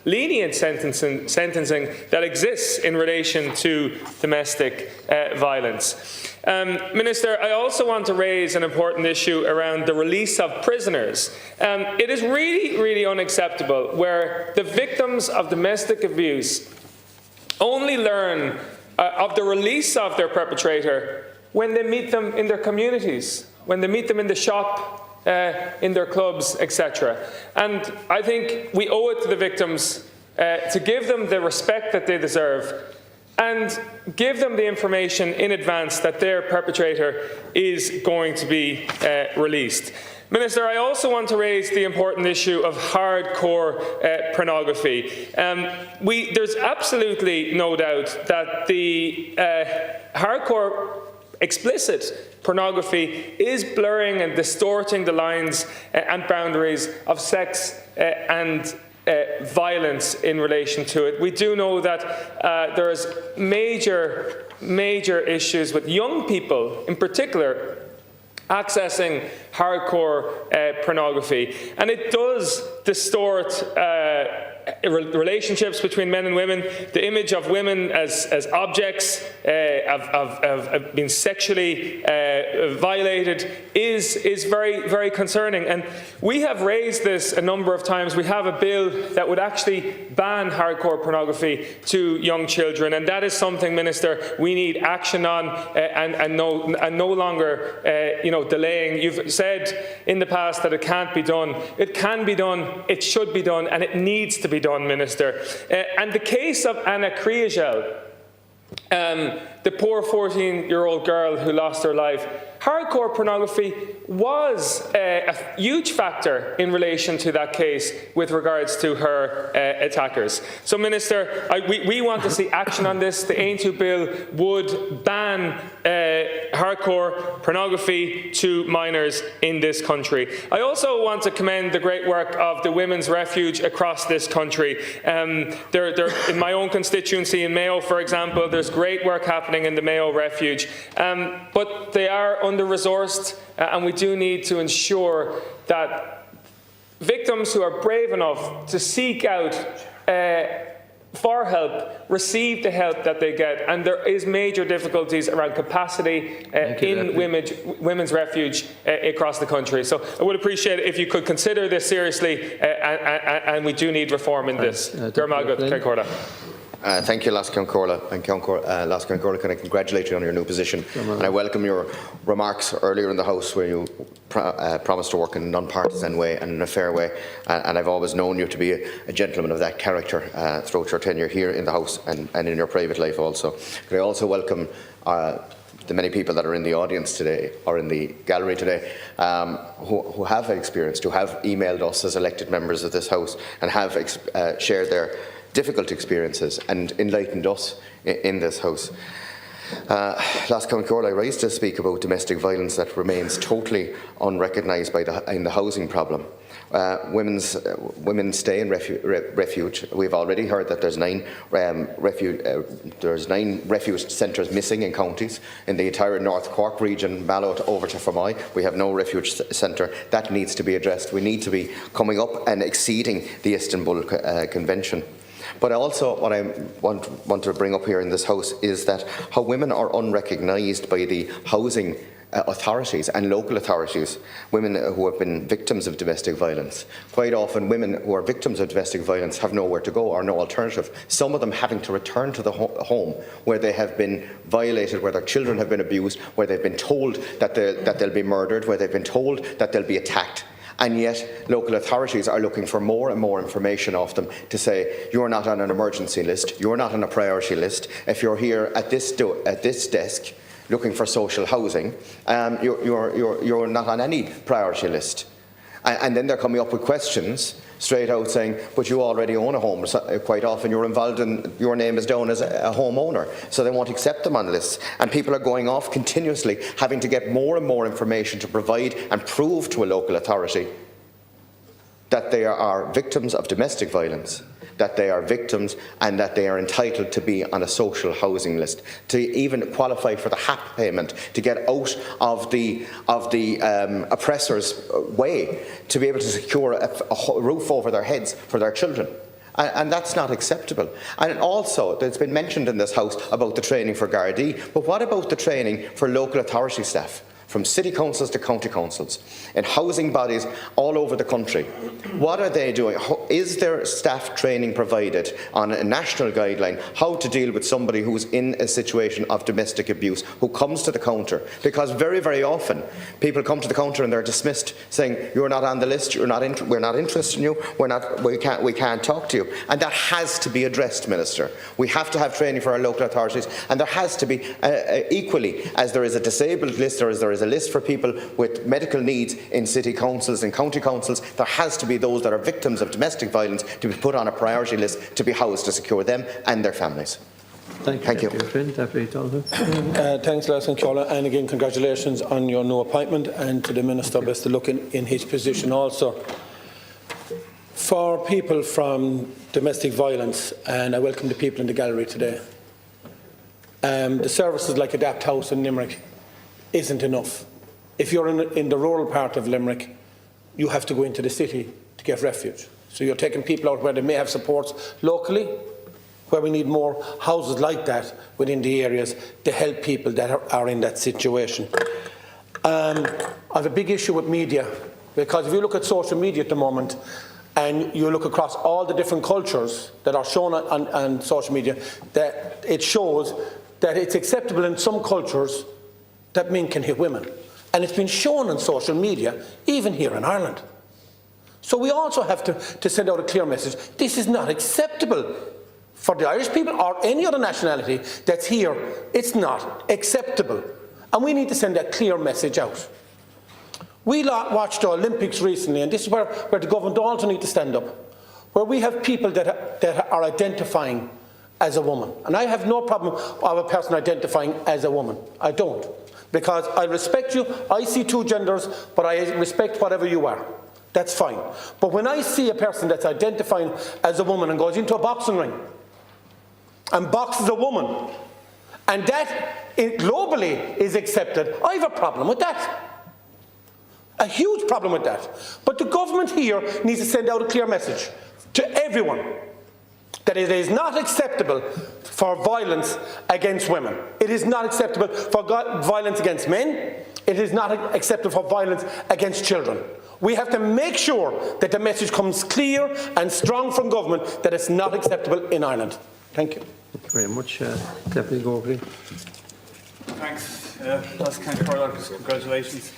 lenient sentencing that exists in relation to domestic violence. Minister, I also want to raise an important issue around the release of prisoners. It is really unacceptable where the victims of domestic abuse only learn of the release of their perpetrator when they meet them in their communities, when they meet them in the shop, in their clubs, etc. And I think we owe it to the victims to give them the respect that they deserve and give them the information in advance that their perpetrator is going to be released. Minister, I also want to raise the important issue of hardcore pornography. There's absolutely no doubt that the hardcore explicit pornography is blurring and distorting the lines and boundaries of sex and violence in relation to it. We do know that there's major issues with young people in particular accessing hardcore pornography. And it does distort relationships between men and women. The image of women as objects, of being sexually violated is very, very concerning. And we have raised this a number of times. We have a bill that would actually ban hardcore pornography to young children, and that is something, Minister, we need action on and no longer delaying. You've said in the past that it can't be done. It can be done, it should be done, and it needs to be done, Minister. And the case of Anna Kriegel, the poor 14-year-old girl who lost her life, hardcore pornography was a huge factor in relation to that case with regards to her attackers. So, Minister, we want to see action on this. The Aintu bill would ban hardcore pornography to minors in this country. I also want to commend the great work of the Women's Refuge across this country. In my own constituency in Mayo, for example, there's great work happening in the Mayo Refuge, but they are under-resourced, and we do need to ensure that victims who are brave enough to seek out for help receive the help that they get, and there is major difficulties around capacity in Women's Refuge across the country. So I would appreciate it if you could consider this seriously, and we do need reform in this. Thank you, Lascan Corla. And Lascan Corla, can I congratulate you on your new position? And I welcome your remarks earlier in the House where you promised to work in a non-partisan way and in a fair way. And I've always known you to be a gentleman of that character throughout your tenure here in the House and in your private life also. Could I also welcome the many people that are in the audience today or in the gallery today who have experienced, who have emailed us as elected members of this House and have shared their difficult experiences and enlightened us in this House. Last Corla, I rise to speak about domestic violence that remains totally unrecognised in the housing problem. Women stay in refuge. We've already heard that there's 9 refuge centres missing in counties. In the entire North Cork region, Mallow over to Fermoy, we have no refuge centre. That needs to be addressed. We need to be coming up and exceeding the Istanbul Convention. But also what I want to bring up here in this House is that how women are unrecognised by the housing authorities and local authorities, women who have been victims of domestic violence. Quite often women who are victims of domestic violence have nowhere to go or no alternative. Some of them having to return to the home where they have been violated, where their children have been abused, where they've been told that they'll be murdered, where they've been told that they'll be attacked. And yet local authorities are looking for more and more information of them to say, you're not on an emergency list, you're not on a priority list. If you're here at this desk looking for social housing, you're not on any priority list. And then they're coming up with questions straight out saying, but you already own a home. Quite often you're involved in, your name is down as a homeowner, so they won't accept them on lists. And people are going off continuously, having to get more and more information to provide and prove to a local authority that they are victims of domestic violence, that they are victims and that they are entitled to be on a social housing list, to even qualify for the HAP payment, to get out of the oppressor's way, to be able to secure a roof over their heads for their children. And that's not acceptable. And also, it's been mentioned in this House about the training for Gardaí, but what about the training for local authority staff? From city councils to county councils, in housing bodies all over the country. What are they doing? Is there staff training provided on a national guideline how to deal with somebody who's in a situation of domestic abuse, who comes to the counter? Because very, very often people come to the counter and they're dismissed, saying, you're not on the list, we're not interested in you, we can't talk to you. And that has to be addressed, Minister. We have to have training for our local authorities, and there has to be, equally, as there is a disabled list, or as there is a list for people with medical needs in city councils and county councils, there has to be those that are victims of domestic violence to be put on a priority list to be housed to secure them and their families. Thank you. Thanks, Lascan Corla, and again congratulations on your new appointment, and to the Minister, best of luck in his position also. For people from domestic violence, and I welcome the people in the gallery today, the services like Adapt House in Limerick isn't enough. if you're in the rural part of Limerick, you have to go into the city to get refuge. So you're taking people out where they may have supports locally, where we need more houses like that within the areas to help people that are in that situation. I have a big issue with media, because if you look at social media at the moment and you look across all the different cultures that are shown on social media, that it shows that it's acceptable in some cultures that men can hit women. And it's been shown on social media, even here in Ireland. So we also have to send out a clear message. This is not acceptable for the Irish people or any other nationality that's here. It's not acceptable. And we need to send that clear message out. We watched the Olympics recently, and this is where the government also need to stand up, where we have people that are identifying as a woman. And I have no problem of a person identifying as a woman. I don't. Because I respect you, I see two genders, but I respect whatever you are. That's fine. But when I see a person that's identifying as a woman and goes into a boxing ring and boxes a woman, and that globally is accepted, I have a problem with that. A huge problem with that. But the government here needs to send out a clear message to everyone that it is not acceptable for violence against women. It is not acceptable for violence against men. It is not acceptable for violence against children. We have to make sure that the message comes clear and strong from government that it's not acceptable in Ireland. Thank you. Thank you very much. Deputy Gorgley. Thanks. Congratulations.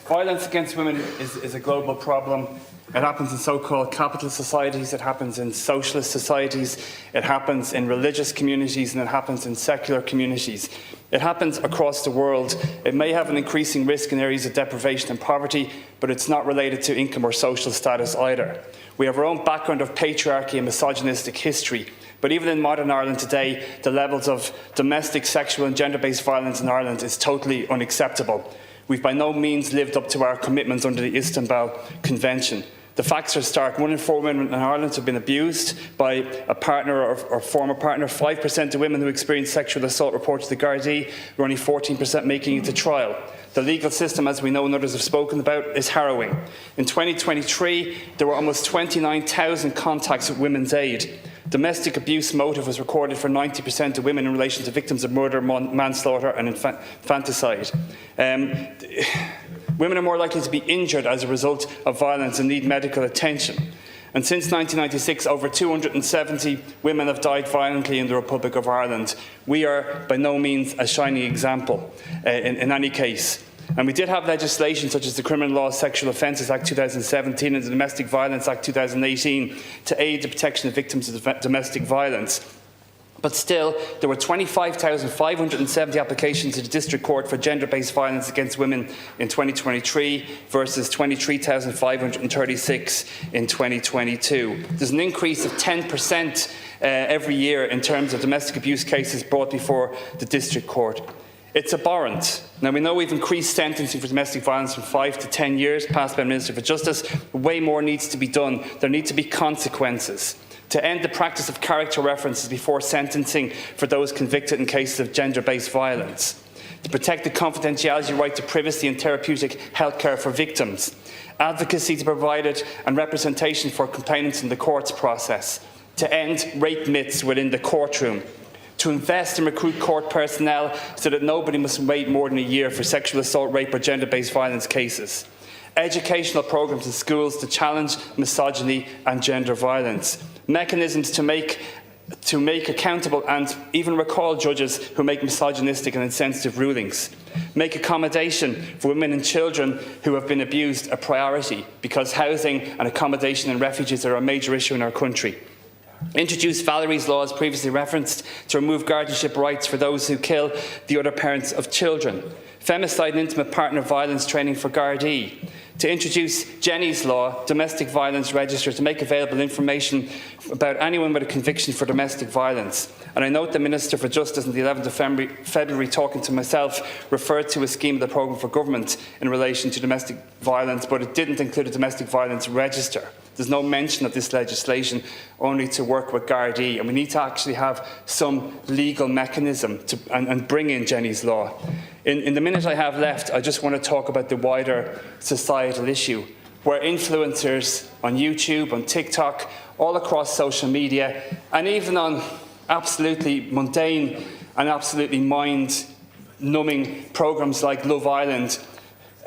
Violence against women is a global problem. It happens in so-called capitalist societies, it happens in socialist societies, it happens in religious communities, and it happens in secular communities. It happens across the world. It may have an increasing risk in areas of deprivation and poverty, but it's not related to income or social status either. We have our own background of patriarchy and misogynistic history. But even in modern Ireland today, the levels of domestic, sexual and gender-based violence in Ireland is totally unacceptable. We've by no means lived up to our commitments under the Istanbul Convention. The facts are stark. 1 in 4 women in Ireland have been abused by a partner or former partner. 5% of women who experience sexual assault report to the Gardaí, were only 14% making it to trial. The legal system, as we know and others have spoken about, is harrowing. In 2023, there were almost 29,000 contacts with Women's Aid. Domestic abuse motive was recorded for 90% of women in relation to victims of murder, manslaughter and infanticide. Women are more likely to be injured as a result of violence and need medical attention. And since 1996, over 270 women have died violently in the Republic of Ireland. We are by no means a shining example in any case. And we did have legislation such as the Criminal Law Sexual Offences Act 2017 and the Domestic Violence Act 2018 to aid the protection of victims of domestic violence. But still, there were 25,570 applications to the District Court for gender-based violence against women in 2023 versus 23,536 in 2022. There's an increase of 10% every year in terms of domestic abuse cases brought before the District Court. It's abhorrent. Now, we know we've increased sentencing for domestic violence from 5 to 10 years, passed by the Minister for Justice. Way more needs to be done. There need to be consequences to end the practice of character references before sentencing for those convicted in cases of gender-based violence, to protect the confidentiality right to privacy and therapeutic healthcare for victims, advocacy to be provided and representation for complainants in the courts process, to end rape myths within the courtroom, to invest and recruit court personnel so that nobody must wait more than a year for sexual assault, rape or gender-based violence cases, educational programmes in schools to challenge misogyny and gender violence, mechanisms to make accountable and even recall judges who make misogynistic and insensitive rulings, make accommodation for women and children who have been abused a priority, because housing and accommodation in refuges are a major issue in our country. Introduce Valerie's law, as previously referenced, to remove guardianship rights for those who kill the other parents of children. Femicide and intimate partner violence training for Gardaí. To introduce Jenny's Law, domestic violence register, to make available information about anyone with a conviction for domestic violence. And I note the Minister for Justice on the 11th of February, talking to myself, referred to a scheme of the programme for government in relation to domestic violence, but it didn't include a domestic violence register. There's no mention of this legislation, only to work with Gardaí, and we need to actually have some legal mechanism and bring in Jenny's Law. In the minute I have left, I just want to talk about the wider societal issue, where influencers on YouTube, on TikTok, all across social media, and even on absolutely mundane and absolutely mind-numbing programmes like Love Island,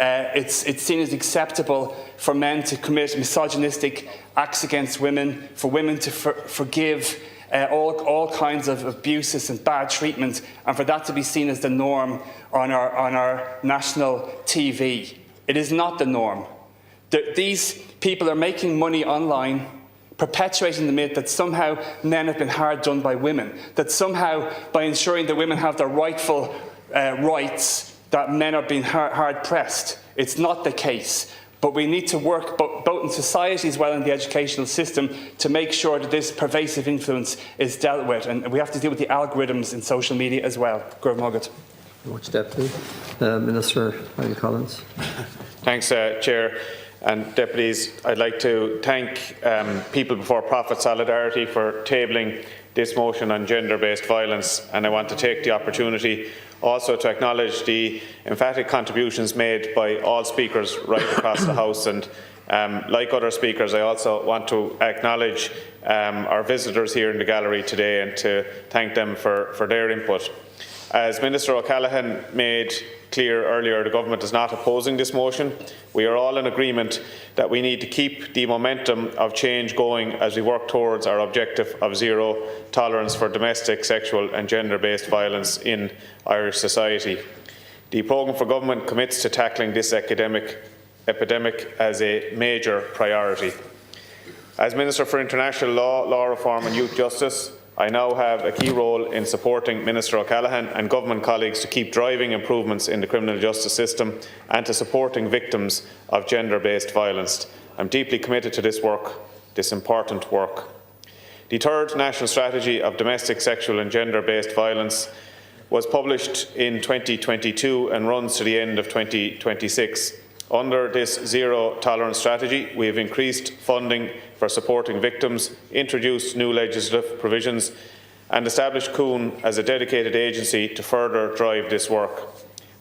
it's seen as acceptable for men to commit misogynistic acts against women, for women to forgive all kinds of abuses and bad treatment, and for that to be seen as the norm on our national TV. It is not the norm. These people are making money online, perpetuating the myth that somehow men have been hard done by women, that somehow by ensuring that women have their rightful rights, that men are being hard pressed. It's not the case. But we need to work both in society as well as in the educational system to make sure that this pervasive influence is dealt with. And we have to deal with the algorithms in social media as well. Gurv Mogad. Much Deputy. Minister Michael Collins. Thanks, Chair. And Deputies, I'd like to thank People Before Profit Solidarity for tabling this motion on gender-based violence, and I want to take the opportunity also to acknowledge the emphatic contributions made by all speakers right across the House. And like other speakers, I also want to acknowledge our visitors here in the gallery today and to thank them for their input. As Minister O'Callaghan made clear earlier, the Government is not opposing this motion. We are all in agreement that we need to keep the momentum of change going as we work towards our objective of zero tolerance for domestic, sexual and gender-based violence in Irish society. The programme for Government commits to tackling this epidemic as a major priority. As Minister for International Law, Law Reform and Youth Justice, I now have a key role in supporting Minister O'Callaghan and Government colleagues to keep driving improvements in the criminal justice system and to supporting victims of gender-based violence. I'm deeply committed to this work, this important work. The third National Strategy of Domestic, Sexual and Gender-Based Violence was published in 2022 and runs to the end of 2026. Under this zero tolerance strategy, we have increased funding for supporting victims, introduced new legislative provisions and established COON as a dedicated agency to further drive this work.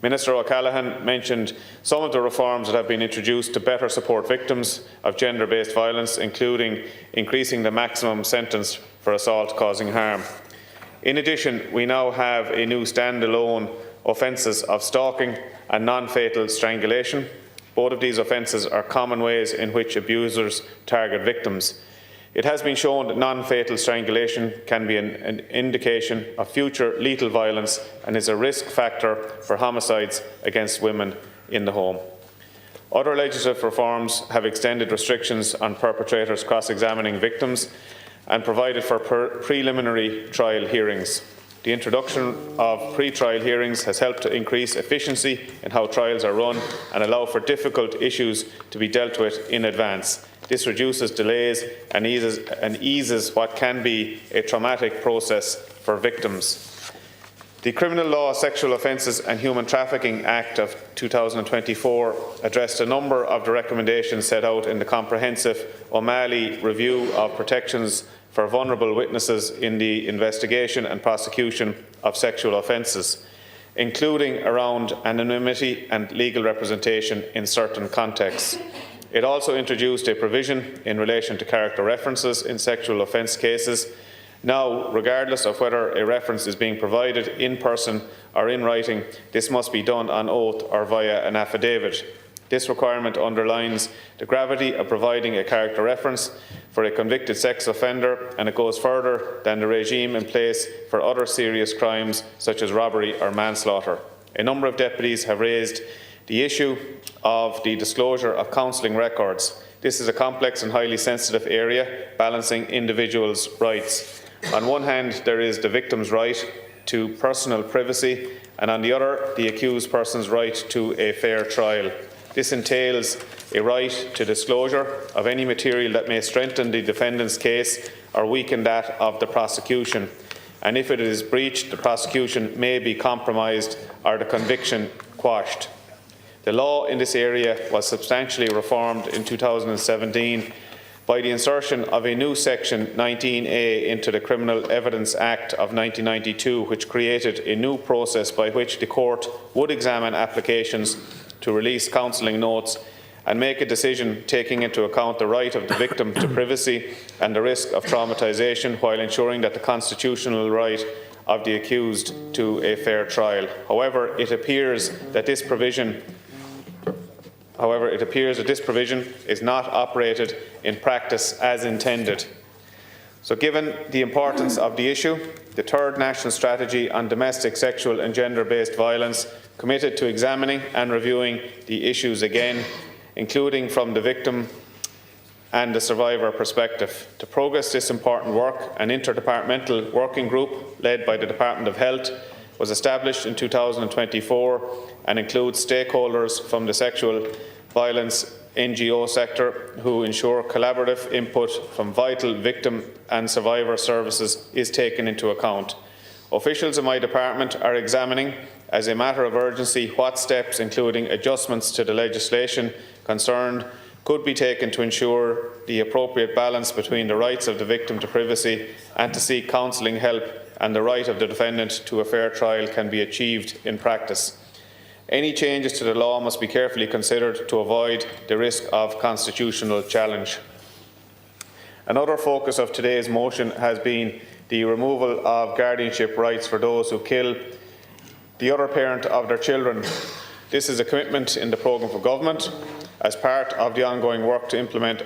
Minister O'Callaghan mentioned some of the reforms that have been introduced to better support victims of gender-based violence, including increasing the maximum sentence for assault causing harm. In addition, we now have a new standalone offences of stalking and non-fatal strangulation. Both of these offences are common ways in which abusers target victims. It has been shown that non-fatal strangulation can be an indication of future lethal violence and is a risk factor for homicides against women in the home. Other legislative reforms have extended restrictions on perpetrators cross-examining victims and provided for preliminary trial hearings. The introduction of pre-trial hearings has helped to increase efficiency in how trials are run and allow for difficult issues to be dealt with in advance. This reduces delays and eases what can be a traumatic process for victims. The Criminal Law Sexual Offences and Human Trafficking Act of 2024 addressed a number of the recommendations set out in the comprehensive O'Malley Review of Protections for Vulnerable Witnesses in the Investigation and Prosecution of Sexual Offences, including around anonymity and legal representation in certain contexts. It also introduced a provision in relation to character references in sexual offence cases. Now, regardless of whether a reference is being provided in person or in writing, this must be done on oath or via an affidavit. This requirement underlines the gravity of providing a character reference for a convicted sex offender, and it goes further than the regime in place for other serious crimes such as robbery or manslaughter. A number of deputies have raised the issue of the disclosure of counselling records. This is a complex and highly sensitive area, balancing individuals' rights. On one hand, there is the victim's right to personal privacy, and on the other, the accused person's right to a fair trial. This entails a right to disclosure of any material that may strengthen the defendant's case or weaken that of the prosecution. And if it is breached, the prosecution may be compromised or the conviction quashed. The law in this area was substantially reformed in 2017 by the insertion of a new Section 19A into the Criminal Evidence Act of 1992, which created a new process by which the court would examine applications to release counselling notes and make a decision taking into account the right of the victim to privacy and the risk of traumatisation, while ensuring that the constitutional right of the accused to a fair trial. However, it appears that this provision is not operated in practice as intended. So, given the importance of the issue, the third National Strategy on Domestic, Sexual and Gender-Based Violence committed to examining and reviewing the issues again, including from the victim and the survivor perspective. To progress this important work, an interdepartmental working group led by the Department of Health was established in 2024 and includes stakeholders from the sexual violence NGO sector who ensure collaborative input from vital victim and survivor services is taken into account. Officials in my department are examining, as a matter of urgency, what steps, including adjustments to the legislation concerned, could be taken to ensure the appropriate balance between the rights of the victim to privacy and to seek counselling help and the right of the defendant to a fair trial can be achieved in practice. Any changes to the law must be carefully considered to avoid the risk of constitutional challenge. Another focus of today's motion has been the removal of guardianship rights for those who kill the other parent of their children. This is a commitment in the programme for government as part of the ongoing work to implement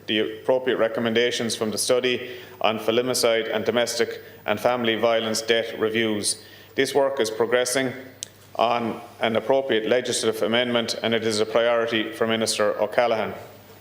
the appropriate recommendations from the study on filimicide and domestic and family violence death reviews. This work is progressing on an appropriate legislative amendment, and it is a priority for Minister O'Callaghan.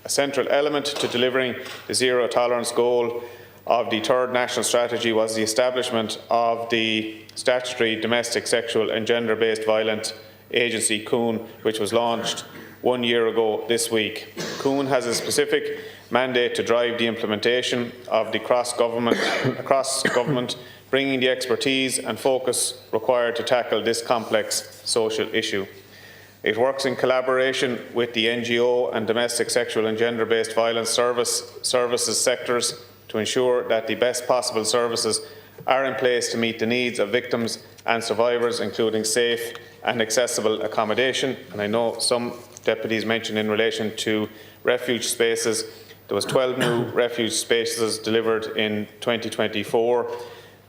A central element to delivering the zero tolerance goal of the third national strategy was the establishment of the statutory domestic, sexual and gender-based violence agency, COON, which was launched 1 year ago this week. COON has a specific mandate to drive the implementation of the cross-government, bringing the expertise and focus required to tackle this complex social issue. It works in collaboration with the NGO and domestic, sexual and gender-based violence services sectors to ensure that the best possible services are in place to meet the needs of victims and survivors, including safe and accessible accommodation. And I know some deputies mentioned in relation to refuge spaces. There was 12 new refuge spaces delivered in 2024.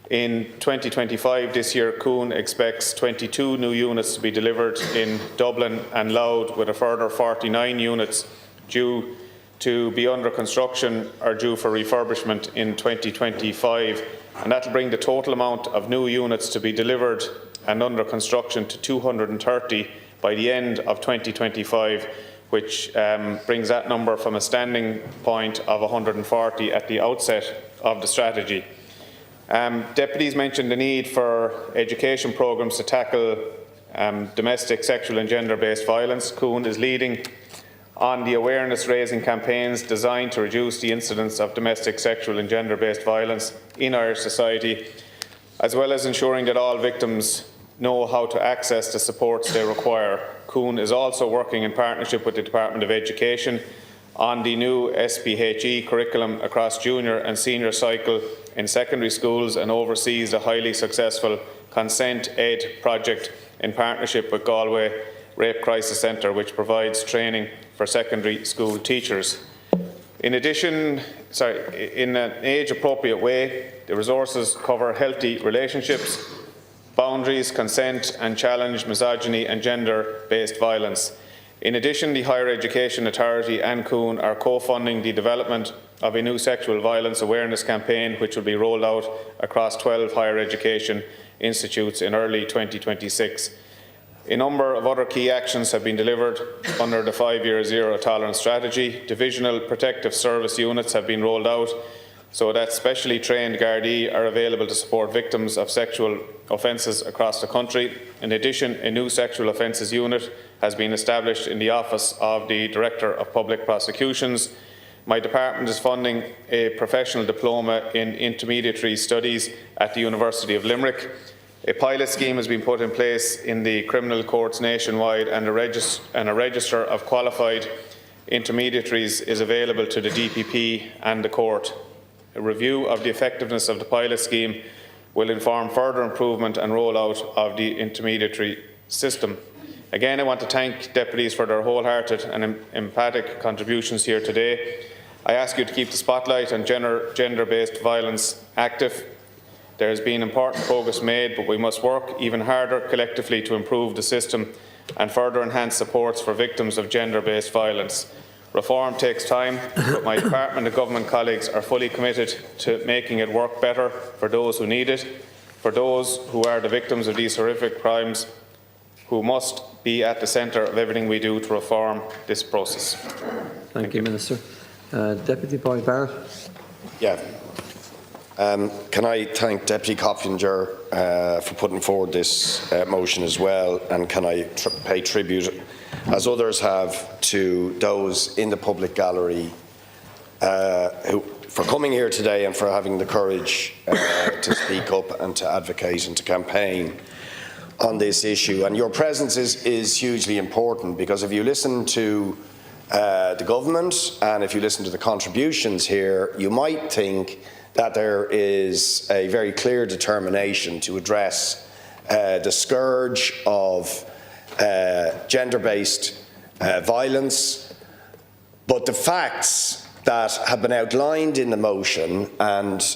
In 2025, this year, COON expects 22 new units to be delivered in Dublin and Louth, with a further 49 units due to be under construction or due for refurbishment in 2025. And that will bring the total amount of new units to be delivered and under construction to 230 by the end of 2025, which brings that number from a standing point of 140 at the outset of the strategy. Deputies mentioned the need for education programmes to tackle domestic, sexual and gender-based violence. COON is leading on the awareness-raising campaigns designed to reduce the incidence of domestic, sexual and gender-based violence in Irish society, as well as ensuring that all victims know how to access the supports they require. COON is also working in partnership with the Department of Education on the new SPHE curriculum across junior and senior cycle in secondary schools, and oversees the highly successful Consent Ed project in partnership with Galway Rape Crisis Centre, which provides training for secondary school teachers. In addition, in an age-appropriate way, the resources cover healthy relationships, boundaries, consent and challenge misogyny and gender-based violence. In addition, the Higher Education Authority and COON are co-funding the development of a new sexual violence awareness campaign, which will be rolled out across 12 higher education institutes in early 2026. A number of other key actions have been delivered under the 5-year zero tolerance strategy. Divisional protective service units have been rolled out so that specially trained Gardaí are available to support victims of sexual offences across the country. In addition, a new sexual offences unit has been established in the Office of the Director of Public Prosecutions. My department is funding a professional diploma in intermediary studies at the University of Limerick. A pilot scheme has been put in place in the criminal courts nationwide, and a register of qualified intermediaries is available to the DPP and the court. A review of the effectiveness of the pilot scheme will inform further improvement and rollout of the intermediary system. Again, I want to thank deputies for their wholehearted and emphatic contributions here today. I ask you to keep the spotlight on gender-based violence active. There has been important progress made, but we must work even harder collectively to improve the system and further enhance supports for victims of gender-based violence. Reform takes time, but my department and government colleagues are fully committed to making it work better for those who need it, for those who are the victims of these horrific crimes, who must be at the centre of everything we do to reform this process. Thank you, Minister. Deputy Boyd Barrett. Yeah. Can I thank Deputy Coppinger for putting forward this motion as well, and can I pay tribute, as others have, to those in the public gallery for coming here today and for having the courage to speak up and to advocate and to campaign on this issue. And your presence is hugely important, because if you listen to the government and if you listen to the contributions here, you might think that there is a very clear determination to address the scourge of gender-based violence, but the facts that have been outlined in the motion and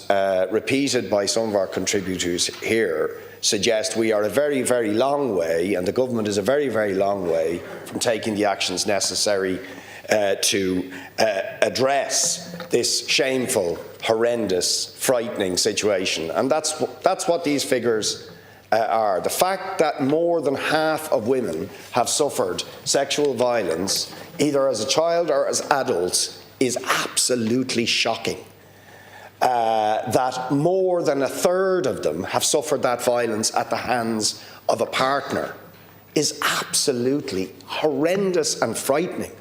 repeated by some of our contributors here suggest we are a very, very long way, and the government is a very, very long way from taking the actions necessary to address this shameful, horrendous, frightening situation. And that's what these figures are. The fact that more than half of women have suffered sexual violence, either as a child or as adults, is absolutely shocking. That more than a third of them have suffered that violence at the hands of a partner is absolutely horrendous and frightening.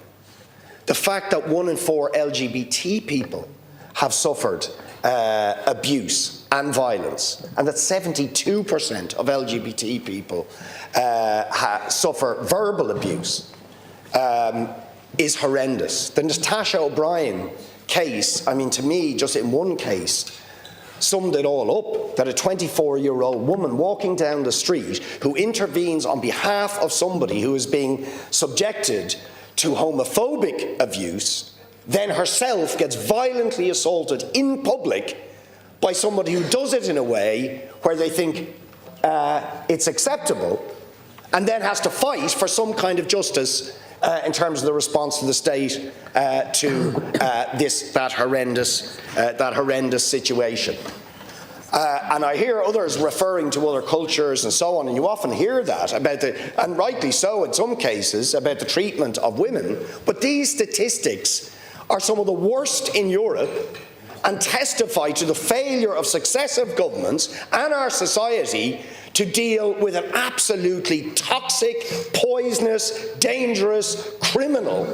The fact that 1 in 4 LGBT people have suffered abuse and violence, and that 72% of LGBT people suffer verbal abuse is horrendous. The Natasha O'Brien case, I mean, to me, just in one case, summed it all up, that a 24-year-old woman walking down the street who intervenes on behalf of somebody who is being subjected to homophobic abuse, then herself gets violently assaulted in public by somebody who does it in a way where they think it's acceptable, and then has to fight for some kind of justice in terms of the response of the state to that horrendous situation. And I hear others referring to other cultures and so on, and you often hear that about and rightly so in some cases, about the treatment of women. But these statistics are some of the worst in Europe and testify to the failure of successive governments and our society to deal with an absolutely toxic, poisonous, dangerous, criminal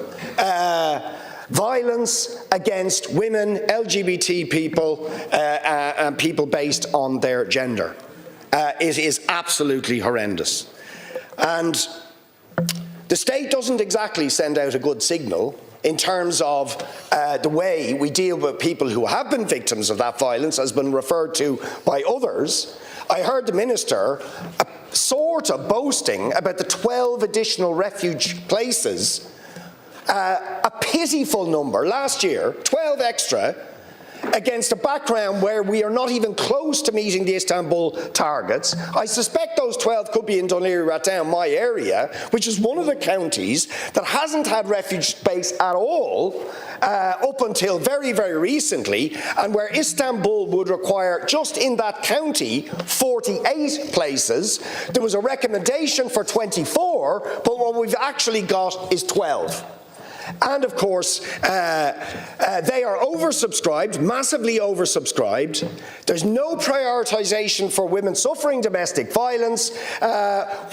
violence against women, LGBT people, and people based on their gender. It is absolutely horrendous. And the state doesn't exactly send out a good signal in terms of the way we deal with people who have been victims of that violence, has been referred to by others. I heard the Minister sort of boasting about the 12 additional refuge places, a pitiful number last year, 12 extra, against a background where we are not even close to meeting the Istanbul targets. I suspect those 12 could be in Dunleary Rathdown, my area, which is one of the counties that hasn't had refuge space at all up until very, very recently, and where Istanbul would require, just in that county, 48 places. There was a recommendation for 24, but what we've actually got is 12. And of course, they are oversubscribed, massively oversubscribed. There's no prioritisation for women suffering domestic violence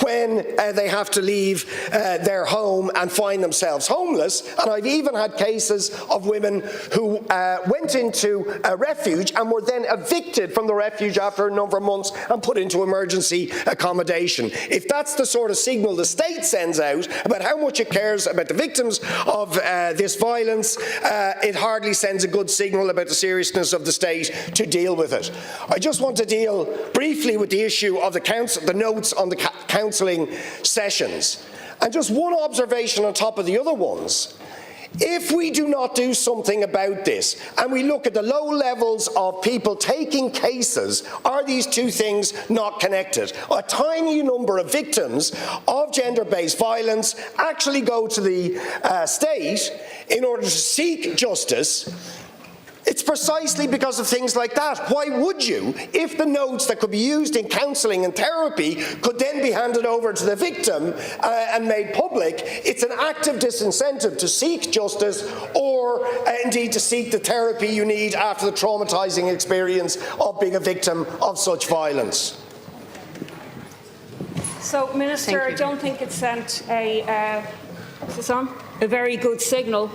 when they have to leave their home and find themselves homeless. And I've even had cases of women who went into a refuge and were then evicted from the refuge after a number of months and put into emergency accommodation. If that's the sort of signal the state sends out about how much it cares about the victims of of this violence, it hardly sends a good signal about the seriousness of the state to deal with it. I just want to deal briefly with the issue of the notes on the counselling sessions. And just one observation on top of the other ones. If we do not do something about this, and we look at the low levels of people taking cases, are these two things not connected? A tiny number of victims of gender-based violence actually go to the state in order to seek justice. It's precisely because of things like that. Why would you, if the notes that could be used in counselling and therapy could then be handed over to the victim and made public? It's an active disincentive to seek justice or indeed to seek the therapy you need after the traumatising experience of being a victim of such violence. So, Minister, I don't think it sent a very good signal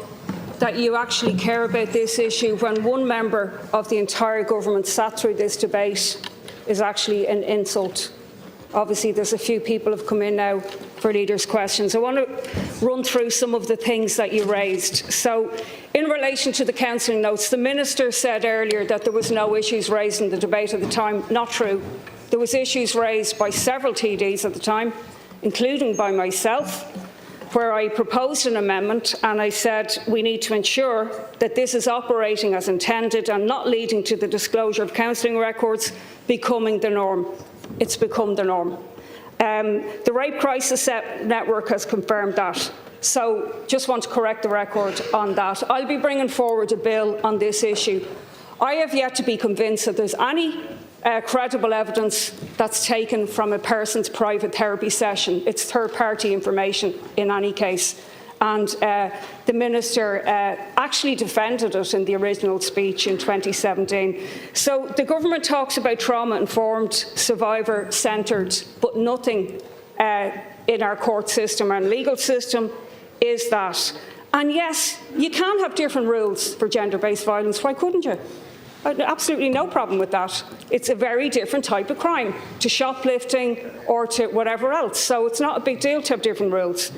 that you actually care about this issue when one member of the entire government sat through this debate is actually an insult. Obviously, there's a few people who have come in now for leaders' questions. I want to run through some of the things that you raised. So, in relation to the counselling notes, the Minister said earlier that there was no issues raised in the debate at the time. Not true. There was issues raised by several TDs at the time, including by myself, where I proposed an amendment and I said we need to ensure that this is operating as intended and not leading to the disclosure of counselling records becoming the norm. It's become the norm. The Rape Crisis Network has confirmed that. So just want to correct the record on that. I'll be bringing forward a bill on this issue. I have yet to be convinced that there's any credible evidence that's taken from a person's private therapy session. It's third-party information in any case. And the Minister actually defended it in the original speech in 2017. So the government talks about trauma-informed, survivor-centred, but nothing in our court system and legal system is that. And yes, you can have different rules for gender-based violence. Why couldn't you? Absolutely no problem with that. It's a very different type of crime to shoplifting or to whatever else. So it's not a big deal to have different rules.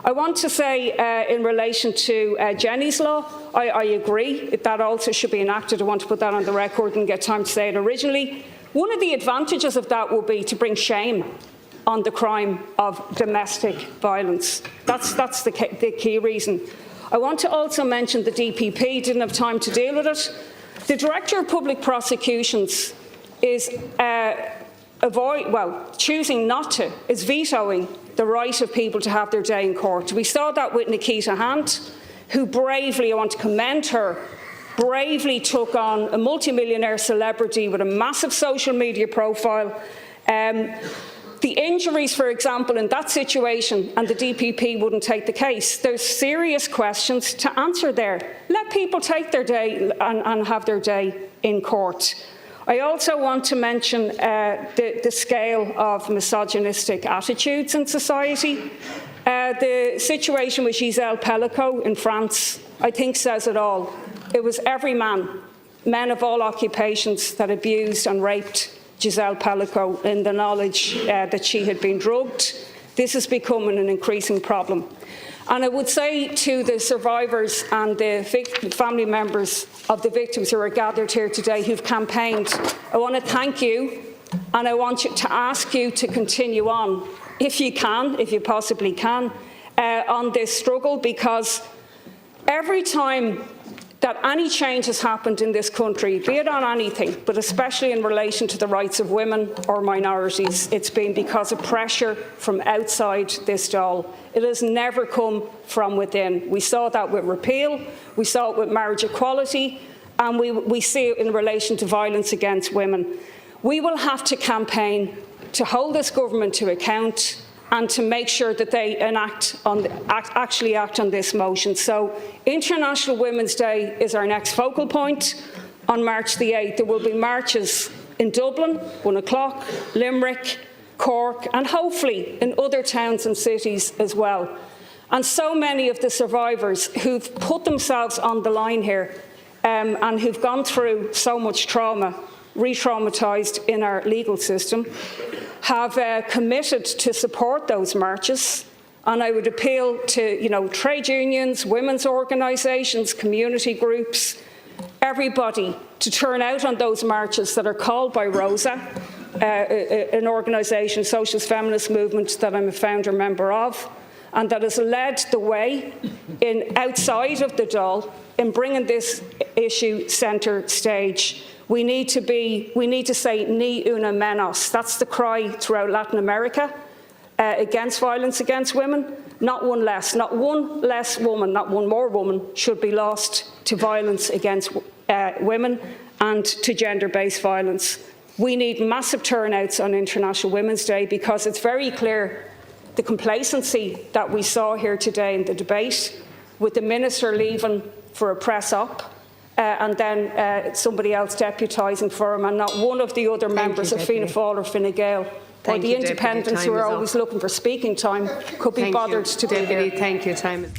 I want to say in relation to Jenny's law, I agree that also should be enacted. I want to put that on the record and get time to say it originally. One of the advantages of that will be to bring shame on the crime of domestic violence. That's the key reason. I want to also mention the DPP, didn't have time to deal with it. The Director of Public Prosecutions is choosing not to, is vetoing the right of people to have their day in court. We saw that with Nikita Hunt, who bravely, I want to commend her, bravely took on a multimillionaire celebrity with a massive social media profile. The injuries, for example, in that situation, and the DPP wouldn't take the case. There's serious questions to answer there. Let people take their day and have their day in court. I also want to mention the scale of misogynistic attitudes in society. The situation with Gisèle Pellicot in France, I think, says it all. It was every man, men of all occupations, that abused and raped Gisèle Pellicot in the knowledge that she had been drugged. This is becoming an increasing problem. And I would say to the survivors and the family members of the victims who are gathered here today who've campaigned, I want to thank you, and I want to ask you to continue on, if you can, if you possibly can, on this struggle, because every time that any change has happened in this country, be it on anything, but especially in relation to the rights of women or minorities, it's been because of pressure from outside this Dáil. It has never come from within. We saw that with repeal, we saw it with marriage equality, and we see it in relation to violence against women. We will have to campaign to hold this government to account and to make sure that they actually act on this motion. So International Women's Day is our next focal point. On March the 8th, there will be marches in Dublin, 1 o'clock, Limerick, Cork, and hopefully in other towns and cities as well. And so many of the survivors who've put themselves on the line here and who've gone through so much trauma, re-traumatised in our legal system, have committed to support those marches And I would appeal to, trade unions, women's organisations, community groups, everybody to turn out on those marches that are called by Rosa, an organisation, a socialist feminist movement that I'm a founder member of, and that has led the way outside of the Dáil in bringing this issue centre stage. We need to say ni una menos. That's the cry throughout Latin America against violence against women. Not one less woman, not one more woman should be lost to violence against women and to gender-based violence. We need massive turnouts on International Women's Day because it's very clear the complacency that we saw here today in the debate, with the Minister leaving for a press-up and then somebody else deputising for him, and not one of the other members of Fianna Fáil or Fine Gael or the independents who are always looking for speaking time could be bothered to be here. Thank you. Time.